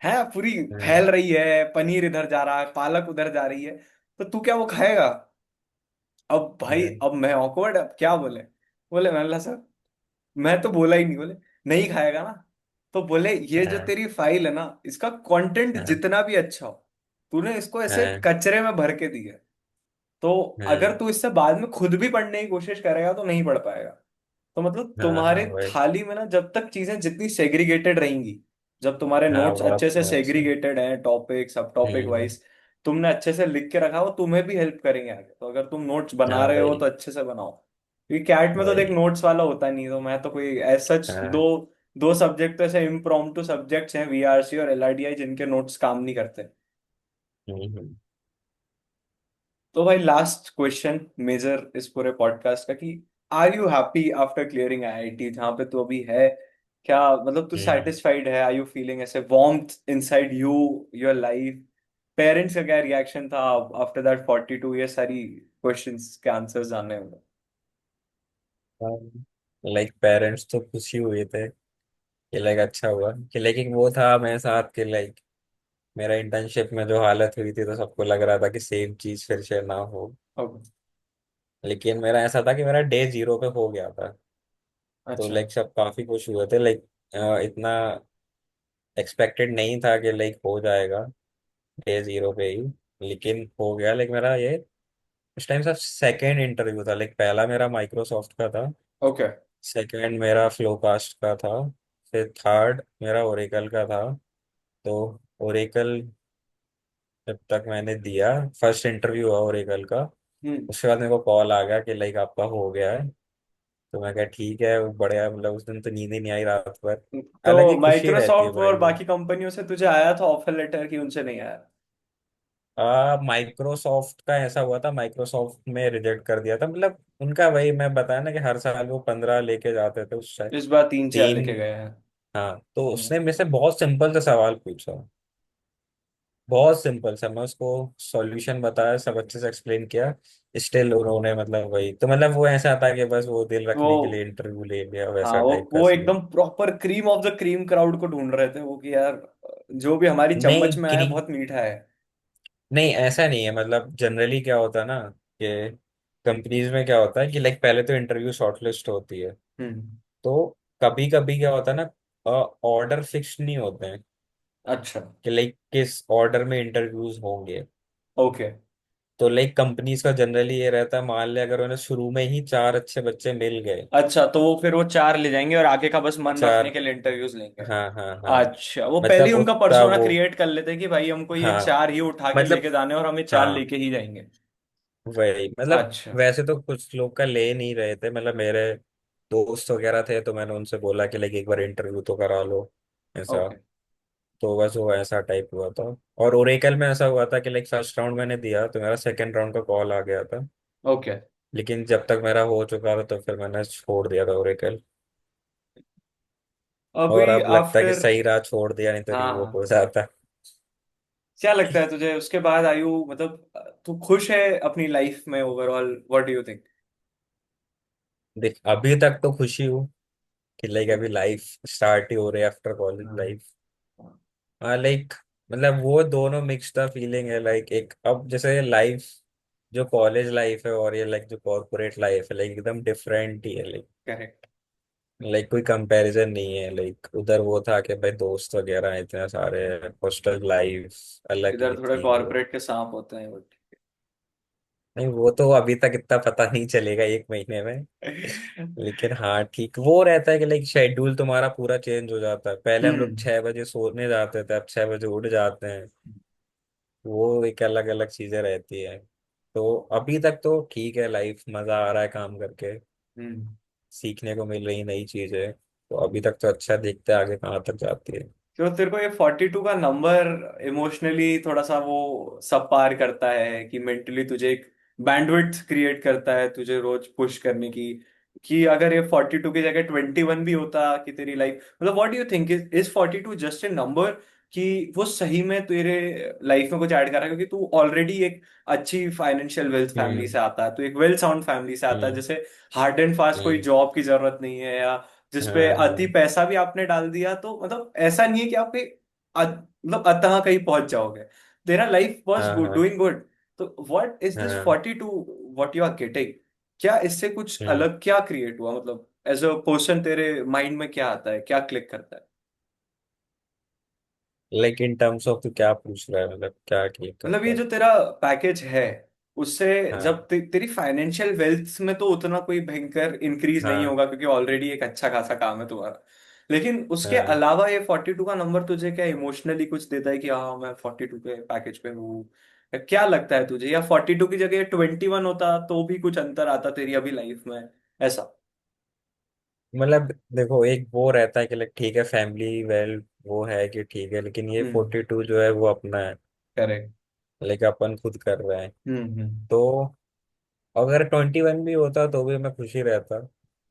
है पूरी हाँ। फैल रही है, पनीर इधर जा रहा है, पालक उधर जा रही है, तो तू क्या वो खाएगा? अब भाई, हाँ अब मैं ऑकवर्ड, अब क्या बोले? बोले मैंने कहा सर, मैं तो बोला ही नहीं। बोले नहीं खाएगा ना? तो बोले ये जो हाँ तेरी फाइल है ना, इसका कंटेंट हाँ। जितना भी अच्छा हो, तूने इसको ऐसे हाँ कचरे में भर के दिया है। तो अगर तू इससे बाद में खुद भी पढ़ने की कोशिश करेगा तो नहीं पढ़ पाएगा। तो मतलब हाँ। हाँ तुम्हारे भाई। थाली में ना, जब तक चीजें जितनी सेग्रीगेटेड रहेंगी, जब तुम्हारे हाँ नोट्स अच्छे बात से तो है सर। सेग्रीगेटेड हैं, टॉपिक सब टॉपिक हम्म। वाइज, तुमने अच्छे से लिख के रखा हो, तुम्हें भी हेल्प करेंगे आगे। तो अगर तुम नोट्स बना हाँ रहे हो भाई। तो अच्छे से बनाओ, क्योंकि कैट में तो देख भाई। नोट्स वाला होता नहीं। तो मैं तो कोई ऐसा सच दो हाँ। दो सब्जेक्ट तो ऐसे इम्प्रॉम्प्टू सब्जेक्ट्स हैं, वीआरसी और एलआरडीआई, जिनके नोट्स काम नहीं करते। हम्म। तो भाई लास्ट क्वेश्चन मेजर इस पूरे पॉडकास्ट का, कि are you happy after clearing IIT जहां पे तू अभी है? क्या मतलब तू हम्म। सेटिस्फाइड है? आर यू फीलिंग ऐसे warmth inside you, your life? Parents का क्या रिएक्शन था आफ्टर दैट 42? ये सारी क्वेश्चंस के आंसर्स जानने होंगे। लाइक पेरेंट्स तो खुशी हुए थे कि लाइक अच्छा हुआ, कि लेकिन वो था मेरे साथ कि लाइक मेरा इंटर्नशिप में जो हालत हुई थी, तो सबको लग रहा था कि सेम चीज फिर से ना हो। ओके। लेकिन मेरा ऐसा था कि मेरा डे 0 पे हो गया था। तो अच्छा। लाइक सब काफी खुश हुए थे, लाइक इतना एक्सपेक्टेड नहीं था कि लाइक हो जाएगा डे 0 पे ही, लेकिन हो गया। लाइक मेरा ये उस टाइम सब सेकेंड इंटरव्यू था। लाइक पहला मेरा माइक्रोसॉफ्ट का था, ओके। सेकेंड मेरा फ्लोकास्ट का था, फिर थर्ड मेरा ओरेकल का था। तो ओरेकल जब तक मैंने दिया, फर्स्ट इंटरव्यू हुआ ओरेकल का, हम्म। उसके बाद मेरे को कॉल आ गया कि लाइक आपका हो गया है। तो मैं कहा ठीक है, वो बढ़िया। मतलब उस दिन तो नींद ही नहीं आई रात भर। अलग तो ही खुशी रहती है माइक्रोसॉफ्ट और भाई वो। बाकी कंपनियों से तुझे आया था ऑफर लेटर, कि उनसे नहीं आया? माइक्रोसॉफ्ट का ऐसा हुआ था, माइक्रोसॉफ्ट में रिजेक्ट कर दिया था। मतलब उनका वही मैं बताया ना कि हर साल वो 15 लेके जाते थे उस टाइम। इस बार 3 4 तीन। लेके गए हैं। हाँ, तो हम्म। उसने मेरे से बहुत सिंपल सा सवाल पूछा बहुत सिंपल सा, मैं उसको सॉल्यूशन बताया, सब अच्छे से एक्सप्लेन किया, स्टिल उन्होंने मतलब वही तो, मतलब वो ऐसा था कि बस वो दिल वो रखने के लिए इंटरव्यू ले लिया, हाँ, वैसा वो टाइप का वो सीन। एकदम proper cream of the cream crowd को ढूंढ रहे थे वो, कि यार जो भी हमारी चम्मच नहीं में आया बहुत मीठा है। नहीं ऐसा नहीं है, मतलब जनरली क्या होता है ना कि कंपनीज में क्या होता है कि लाइक पहले तो इंटरव्यू शॉर्टलिस्ट होती है। हम्म। तो कभी कभी क्या होता है ना, ऑर्डर फिक्स नहीं होते हैं अच्छा। कि लाइक किस ऑर्डर में इंटरव्यूज होंगे। ओके। तो लाइक कंपनीज का जनरली ये रहता है, मान लिया अगर उन्हें शुरू में ही चार अच्छे बच्चे मिल गए, अच्छा, तो वो फिर वो चार ले जाएंगे और आगे का बस मन रखने चार, के लिए इंटरव्यूज लेंगे। हाँ हाँ हाँ, अच्छा, वो पहले ही मतलब उनका उतना पर्सोना वो, क्रिएट कर लेते हैं कि भाई हमको ये हाँ चार ही उठा के मतलब, लेके जाने हैं और हमें चार हाँ लेके ही जाएंगे। वही मतलब, अच्छा। वैसे तो कुछ लोग का ले नहीं रहे थे, मतलब मेरे दोस्त वगैरह थे, तो मैंने उनसे बोला कि लाइक एक बार इंटरव्यू तो करा लो ऐसा। ओके। तो बस वो ऐसा टाइप हुआ था। और ओरेकल में ऐसा हुआ था कि लाइक फर्स्ट राउंड मैंने दिया तो मेरा सेकंड राउंड का कॉल आ गया था, ओके। लेकिन जब तक मेरा हो चुका था तो फिर मैंने छोड़ दिया था ओरेकल। और अभी अब लगता है कि आफ्टर। सही रहा, छोड़ दिया, नहीं तो हाँ रिवोक हाँ, हो जाता। क्या लगता है तुझे उसके बाद आयु, मतलब तू खुश है अपनी लाइफ में overall, what do you think? देख अभी तक तो खुशी हूँ कि लाइक अभी लाइफ स्टार्ट ही हो रही है आफ्टर कॉलेज लाइफ। हाँ लाइक, मतलब वो दोनों मिक्स्ड फीलिंग है, लाइक एक अब जैसे लाइफ जो कॉलेज लाइफ है और ये लाइक जो कॉर्पोरेट लाइफ है, लाइक एकदम डिफरेंट ही है। करेक्ट। लाइक कोई कंपैरिजन नहीं है। लाइक उधर वो था कि भाई दोस्त वगैरह इतने सारे, हॉस्टल लाइफ अलग इधर ही थोड़े थी वो। कॉर्पोरेट के सांप होते हैं बट। नहीं वो तो अभी तक इतना पता नहीं चलेगा एक महीने में, लेकिन हाँ ठीक वो रहता है कि लाइक शेड्यूल तुम्हारा पूरा चेंज हो जाता है। पहले हम लोग हम्म। 6 बजे सोने जाते थे, अब 6 बजे उठ जाते हैं। वो एक अलग अलग चीजें रहती है। तो अभी तक तो ठीक है, लाइफ मजा आ रहा है काम करके, हम्म। सीखने को मिल रही नई चीजें। तो अभी तक तो अच्छा, देखते हैं आगे कहाँ तक जाती है। तो तेरे को ये 42 का नंबर इमोशनली थोड़ा सा वो सब पार करता है कि मेंटली तुझे एक बैंडविड्थ क्रिएट करता है तुझे रोज पुश करने की, कि अगर ये 42 की जगह 21 भी होता कि तेरी लाइफ, मतलब what do you think, is 42 just a number, कि वो सही में तेरे लाइफ में कुछ ऐड कर रहा है? क्योंकि तू ऑलरेडी एक अच्छी फाइनेंशियल वेल्थ फैमिली हम्म से आता है, तू एक वेल साउंड फैमिली से आता है, हम्म जैसे हार्ड एंड फास्ट कोई हम्म जॉब की जरूरत नहीं है, या जिसपे हाँ अति पैसा भी आपने डाल दिया तो मतलब ऐसा नहीं है कि आप मतलब अतः कहीं पहुंच जाओगे। तेरा लाइफ वाज हाँ गुड, हाँ डूइंग गुड। तो व्हाट इज दिस हाँ 42 व्हाट यू आर गेटिंग? क्या इससे कुछ हम्म अलग क्या क्रिएट हुआ, मतलब एज अ पर्सन तेरे माइंड में क्या आता है, क्या क्लिक करता है? लाइक इन टर्म्स ऑफ, तो क्या पूछ रहा है, मतलब क्या क्लिक मतलब ये करता है। जो तेरा पैकेज है, उससे हाँ जब तेरी फाइनेंशियल वेल्थ में तो उतना कोई भयंकर इंक्रीज नहीं हाँ होगा क्योंकि ऑलरेडी एक अच्छा खासा काम है तुम्हारा, लेकिन उसके हाँ अलावा ये 42 का नंबर तुझे क्या इमोशनली कुछ देता है कि हाँ मैं 42 के पैकेज पे हूँ? या क्या लगता है तुझे, या 42 की जगह 21 होता तो भी कुछ अंतर आता तेरी अभी लाइफ में, ऐसा? मतलब देखो, एक वो रहता है कि लाइक ठीक है फैमिली वेल, वो है कि ठीक है, लेकिन ये हम्म। 42 जो है वो अपना है, करेक्ट। लाइक अपन खुद कर रहे हैं। हम्म। तो अगर 21 भी होता तो भी मैं खुशी रहता,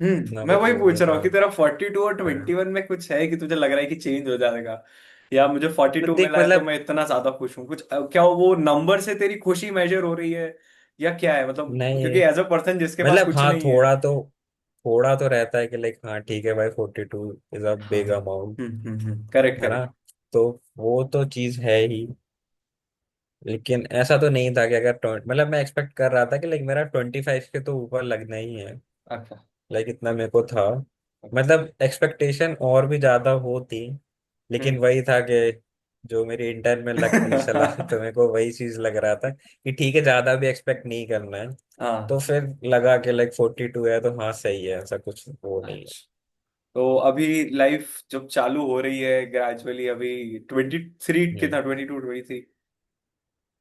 इतना मैं कुछ वही वो पूछ नहीं रहा था। हूँ कि तेरा 42 और हाँ 21 में कुछ है कि तुझे लग रहा है कि चेंज हो जाएगा, या मुझे तो 42 देख मिला है तो मतलब, मैं इतना ज्यादा खुश हूँ, कुछ क्या वो नंबर से तेरी खुशी मेजर हो रही है, या क्या है? मतलब क्योंकि नहीं एज अ पर्सन जिसके पास मतलब कुछ हाँ, नहीं है। थोड़ा तो रहता है कि लाइक हाँ ठीक है भाई, 42 इज अ हाँ। बिग अमाउंट, करेक्ट है ना। करेक्ट। तो वो तो चीज है ही, लेकिन ऐसा तो नहीं था कि अगर मतलब मैं एक्सपेक्ट कर रहा था कि लाइक मेरा 25 के तो ऊपर लगना ही है, अच्छा। लाइक इतना मेरे को था। मतलब एक्सपेक्टेशन और भी ज्यादा होती, लेकिन हम्म। वही था कि जो मेरी इंटर्न में लक नहीं चला तो मेरे को वही चीज लग रहा था कि ठीक है, ज्यादा भी एक्सपेक्ट नहीं करना है। तो हाँ। फिर लगा कि लाइक 42 है तो हाँ सही है, ऐसा कुछ वो नहीं है। अच्छा, तो अभी लाइफ जब चालू हो रही है ग्रेजुअली, अभी 23 हम्म, कितना, 22 23?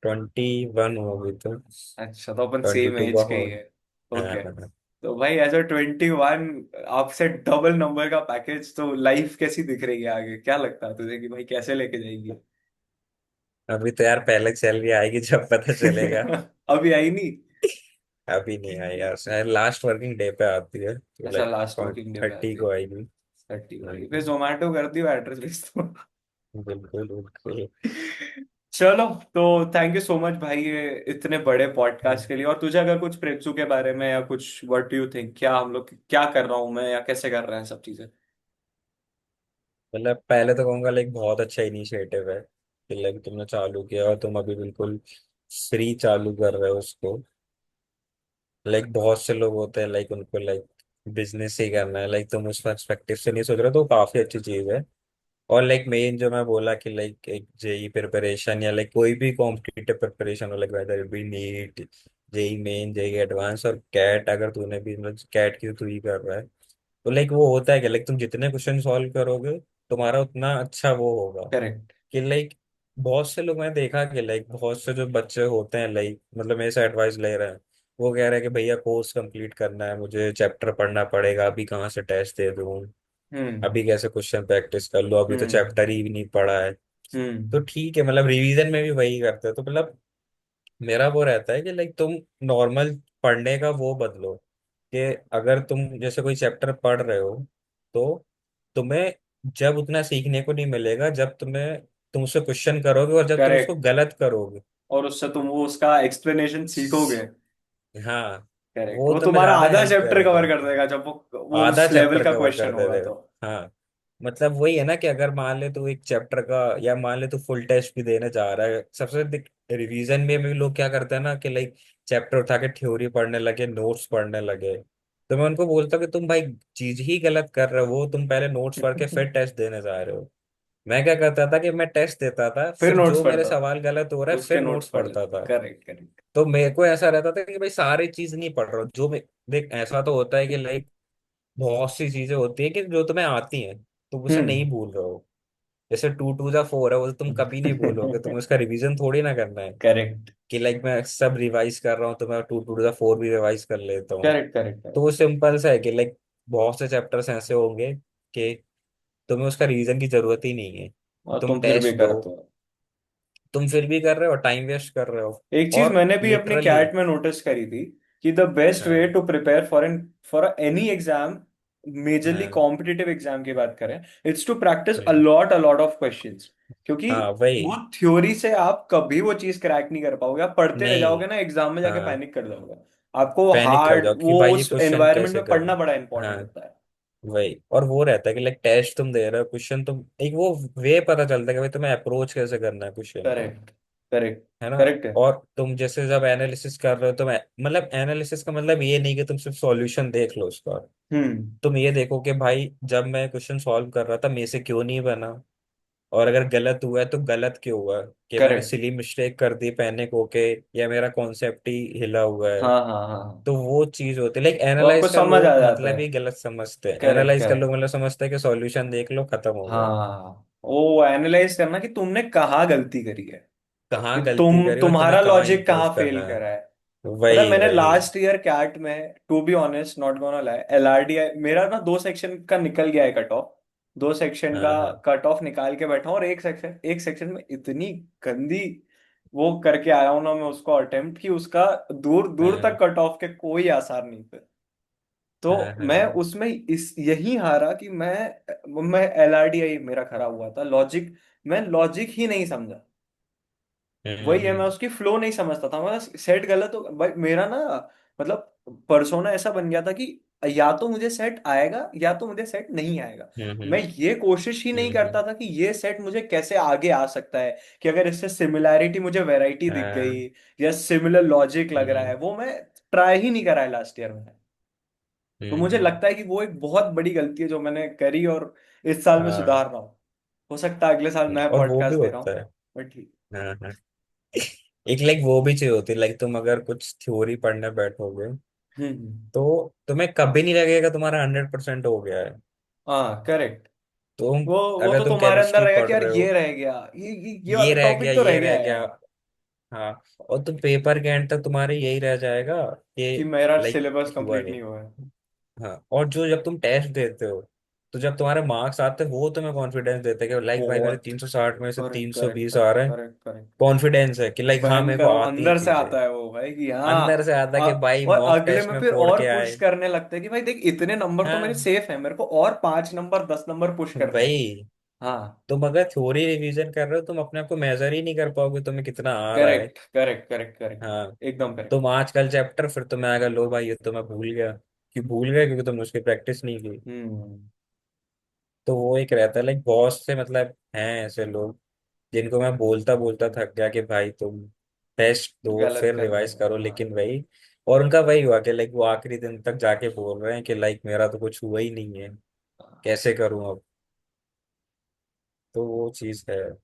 21 हो गई तो अच्छा, तो अपन ट्वेंटी सेम टू एज का के हो। ही है। हाँ ओके। हाँ। तो भाई एज अ 21, आपसे डबल नंबर का पैकेज, तो लाइफ कैसी दिख रही है आगे, क्या लगता है तुझे कि भाई कैसे लेके जाएगी? अभी तो यार पहले सैलरी आएगी जब पता चलेगा। अभी आई नहीं? अभी नहीं आई यार, शायद लास्ट वर्किंग डे पे आती है, तो अच्छा, लाइक लास्ट वर्किंग डे पे 30 आती है। को आएगी। 30 वाली फिर जोमेटो कर दियो, एड्रेस भेज दो। बिल्कुल बिल्कुल। चलो, तो थैंक यू सो मच भाई ये इतने बड़े पॉडकास्ट हम्म। के लिए। और तुझे अगर कुछ प्रेप्सू के बारे में या कुछ व्हाट डू यू थिंक, क्या हम लोग क्या कर रहा हूँ मैं या कैसे कर रहे हैं सब चीजें। मतलब पहले तो कहूंगा लाइक बहुत अच्छा इनिशिएटिव है कि लाइक तुमने चालू किया और तुम अभी बिल्कुल फ्री चालू कर रहे हो उसको। लाइक बहुत से लोग होते हैं लाइक उनको लाइक बिजनेस ही करना है, लाइक तुम उस पर्सपेक्टिव से नहीं सोच रहे, तो काफी अच्छी चीज है। और लाइक मेन जो मैं बोला कि लाइक एक जेई प्रिपरेशन या लाइक कोई भी कॉम्पिटिटिव प्रिपरेशन हो, like whether it be NEET, JEE main, JEE advance और कैट, अगर तूने भी मतलब कैट की तू ही कर रहा है, तो लाइक वो होता है कि लाइक तुम जितने क्वेश्चन सॉल्व करोगे तुम्हारा उतना अच्छा वो होगा। करेक्ट। कि लाइक बहुत से लोग मैंने देखा कि लाइक बहुत से जो बच्चे होते हैं लाइक मतलब मेरे से एडवाइस ले रहे हैं, वो कह रहे हैं कि भैया कोर्स कंप्लीट करना है, मुझे चैप्टर पढ़ना पड़ेगा, अभी कहाँ से टेस्ट दे दूँ, हम्म। अभी कैसे क्वेश्चन प्रैक्टिस कर लो, अभी तो हम्म। चैप्टर ही नहीं पढ़ा है। तो हम्म। ठीक है, मतलब रिवीजन में भी वही करते हैं, तो मतलब मेरा वो रहता है कि लाइक तुम नॉर्मल पढ़ने का वो बदलो। कि अगर तुम जैसे कोई चैप्टर पढ़ रहे हो तो तुम्हें जब उतना सीखने को नहीं मिलेगा जब तुम उससे क्वेश्चन करोगे और जब तुम उसको करेक्ट। गलत करोगे। और उससे तुम वो उसका एक्सप्लेनेशन सीखोगे। हाँ, करेक्ट, वो वो तुम्हें तुम्हारा ज्यादा आधा हेल्प चैप्टर करेगा। कवर कर देगा जब वो आधा उस लेवल चैप्टर का कवर क्वेश्चन कर दे होगा दे। तो। हाँ, मतलब वही है ना कि अगर मान ले तू एक चैप्टर का या मान ले तू फुल टेस्ट भी देने जा रहा है, सबसे रिवीजन में भी लोग क्या करते हैं ना कि लाइक चैप्टर उठा के थ्योरी पढ़ने लगे, नोट्स पढ़ने लगे। तो मैं उनको बोलता हूँ कि तुम भाई चीज ही गलत कर रहे हो, तुम पहले नोट्स पढ़ के फिर टेस्ट देने जा रहे हो। मैं क्या करता था कि मैं टेस्ट देता था, फिर फिर नोट्स जो मेरे पढ़ता था, सवाल गलत हो रहा है उसके फिर नोट्स नोट्स पढ़ पढ़ता लेते। था। Correct correct. तो मेरे को ऐसा रहता था कि भाई सारी चीज नहीं पढ़ रहा हूँ जो मैं, देख ऐसा तो होता है कि लाइक बहुत सी चीजें होती है कि जो तुम्हें आती हैं तुम उसे हम्म। नहीं भूल रहे हो। जैसे 2 2 जा 4 है, वो तो तुम कभी नहीं भूलोगे, तुम्हें उसका रिवीजन थोड़ी ना करना है। करेक्ट कि लाइक मैं सब रिवाइज कर रहा हूँ तो मैं 2 2 जा 4 भी रिवाइज कर लेता हूँ। करेक्ट करेक्ट तो करेक्ट। वो सिंपल सा है कि लाइक बहुत से चैप्टर्स ऐसे होंगे कि तुम्हें उसका रिवीजन की जरूरत ही नहीं है। और तुम तुम फिर भी टेस्ट दो, करते हो। तुम फिर भी कर रहे हो, टाइम वेस्ट कर रहे हो। एक चीज और मैंने भी अपनी लिटरली कैट में नोटिस करी थी कि द बेस्ट वे हाँ to prepare for any exam, majorly हाँ कॉम्पिटिटिव एग्जाम की बात करें, it's to practice hmm, a lot of questions. क्योंकि हाँ वही वो थ्योरी से आप कभी वो चीज क्रैक नहीं कर पाओगे। आप पढ़ते रह नहीं। जाओगे ना, एग्जाम में जाके हाँ, पैनिक कर जाओगे। आपको पैनिक कर हार्ड जाओ कि वो भाई ये उस क्वेश्चन एनवायरनमेंट कैसे में कर। पढ़ना बड़ा इंपॉर्टेंट हाँ होता है। वही, और वो रहता है कि लाइक टेस्ट तुम दे रहे हो, क्वेश्चन तुम एक वो वे पता चलता है कि भाई तुम्हें अप्रोच कैसे करना है क्वेश्चन को। Correct correct. है ना। करेक्ट है। और तुम जैसे जब एनालिसिस कर रहे हो तो मैं मतलब एनालिसिस का मतलब ये नहीं कि तुम सिर्फ सॉल्यूशन देख लो उसका। हम्म। तुम ये देखो कि भाई जब मैं क्वेश्चन सॉल्व कर रहा था मेरे से क्यों नहीं बना, और अगर गलत हुआ है तो गलत क्यों हुआ, कि मैंने करेक्ट। सिली मिस्टेक कर दी पैनिक होके, या मेरा कॉन्सेप्ट ही हिला हुआ है। हाँ हाँ हाँ। तो वो चीज होती है लाइक वो आपको एनालाइज का समझ आ लोग जाता मतलब है। ही गलत समझते हैं, करेक्ट एनालाइज का करेक्ट। लोग मतलब समझते हैं कि सॉल्यूशन देख लो खत्म हो गया। हाँ, वो एनालाइज करना कि तुमने कहाँ गलती करी है, कि कहाँ गलती करी और तुम्हें तुम्हारा कहाँ लॉजिक इम्प्रूव कहाँ फेल करना है। करा है। पता है, वही मैंने वही। लास्ट ईयर कैट में, to be honest not gonna lie, LRDI मेरा ना 2 सेक्शन का निकल गया है कट ऑफ। 2 सेक्शन का हाँ हाँ कट ऑफ निकाल के बैठा हूँ, और एक सेक्शन में इतनी गंदी वो करके आया हूं ना मैं उसको अटेम्प्ट, कि उसका दूर दूर तक हाँ कट ऑफ के कोई आसार नहीं थे। हाँ तो मैं हाँ। उसमें इस यही हारा कि मैं एलआरडीआई मेरा खराब हुआ था, लॉजिक, मैं लॉजिक ही नहीं समझा। वही है, मैं हम्म उसकी फ्लो नहीं समझता था, मैं सेट गलत हो भाई मेरा ना, मतलब पर्सोना ऐसा बन गया था कि या तो मुझे सेट आएगा या तो मुझे सेट नहीं आएगा। मैं हम्म ये कोशिश ही नहीं हम्म। करता था कि ये सेट मुझे कैसे आगे आ सकता है, कि अगर इससे सिमिलैरिटी मुझे वैरायटी दिख हाँ गई या सिमिलर लॉजिक लग रहा है, हम्म वो मैं ट्राई ही नहीं करा है लास्ट ईयर में। तो मुझे हम्म। लगता है कि वो एक बहुत बड़ी गलती है जो मैंने करी, और इस साल में हाँ, सुधार रहा हूँ। हो सकता है अगले साल नया और वो भी पॉडकास्ट दे रहा होता हूँ, है। बट ठीक। हाँ हाँ। एक लाइक वो भी चीज होती है लाइक तुम अगर कुछ थ्योरी पढ़ने बैठोगे हम्म। तो तुम्हें कभी नहीं लगेगा तुम्हारा 100% हो गया है। हाँ करेक्ट। तुम वो अगर तो तुम तुम्हारे अंदर केमिस्ट्री रहेगा पढ़ कि यार रहे ये हो, रह गया, ये ये वाला रह गया टॉपिक तो रह ये गया रह है गया। यार। हाँ, और तुम पेपर के एंड तक तुम्हारे यही रह जाएगा कि कि मेरा लाइक सिलेबस हुआ कंप्लीट नहीं। नहीं हुआ है। हाँ, और जो जब तुम टेस्ट देते हो तो जब तुम्हारे मार्क्स आते हैं वो तुम्हें कॉन्फिडेंस देते हैं कि लाइक भाई मेरे बहुत। 360 में से करेक्ट तीन सौ करेक्ट बीस आ करेक्ट रहे हैं। Correct correct. कॉन्फिडेंस है कि लाइक हाँ मेरे को भयंकर आती है अंदर से चीजें। आता है वो भाई कि अंदर हाँ। से आता है कि भाई और मॉक अगले टेस्ट में में फिर फोड़ और के पुश आए। करने लगते हैं कि भाई देख, इतने नंबर तो मेरे हाँ सेफ है, मेरे को और 5 नंबर 10 नंबर पुश करने हैं। भाई, हाँ, तुम अगर थ्योरी रिवीजन कर रहे हो, तुम अपने आप को मेजर ही नहीं कर पाओगे तुम्हें कितना आ रहा है। करेक्ट करेक्ट करेक्ट करेक्ट, हाँ। एकदम करेक्ट। तुम आजकल चैप्टर, फिर तुम्हें आएगा लो भाई ये तो मैं भूल गया। कि भूल गया क्योंकि तुमने उसकी प्रैक्टिस नहीं की। हम्म। तो वो एक रहता है, लाइक बहुत से मतलब हैं ऐसे लोग जिनको मैं बोलता बोलता थक गया कि भाई तुम टेस्ट दो गलत फिर कर रहे रिवाइज हो, करो, हाँ। लेकिन वही। और उनका वही हुआ कि लाइक वो आखिरी दिन तक जाके बोल रहे हैं कि लाइक मेरा तो कुछ हुआ ही नहीं है, कैसे करूं अब। तो वो चीज है।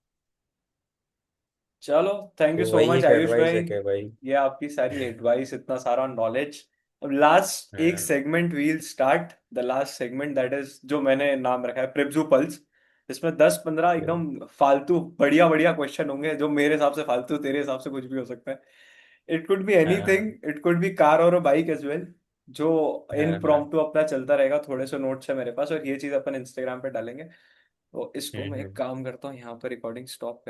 चलो, थैंक यू तो सो वही मच एक आयुष एडवाइस भाई। है कि भाई। ये आपकी सारी एडवाइस, इतना सारा नॉलेज। अब लास्ट एक हाँ। Segment will start, the last segment that is जो मैंने नाम रखा है प्रिप्जू पल्स। इसमें 10-15 एकदम फालतू बढ़िया बढ़िया क्वेश्चन होंगे, जो मेरे हिसाब से फालतू, तेरे हिसाब से कुछ भी हो सकता है। इट कुड बी एनीथिंग, हाँ। इट कुड बी कार और बाइक एज वेल। जो हाँ। हाँ। इम्प्रॉम्प्टू अपना चलता रहेगा, थोड़े से नोट्स है मेरे पास, और ये चीज अपन इंस्टाग्राम पे डालेंगे। तो इसको मैं एक हम्म। काम करता हूँ, यहाँ पर रिकॉर्डिंग स्टॉप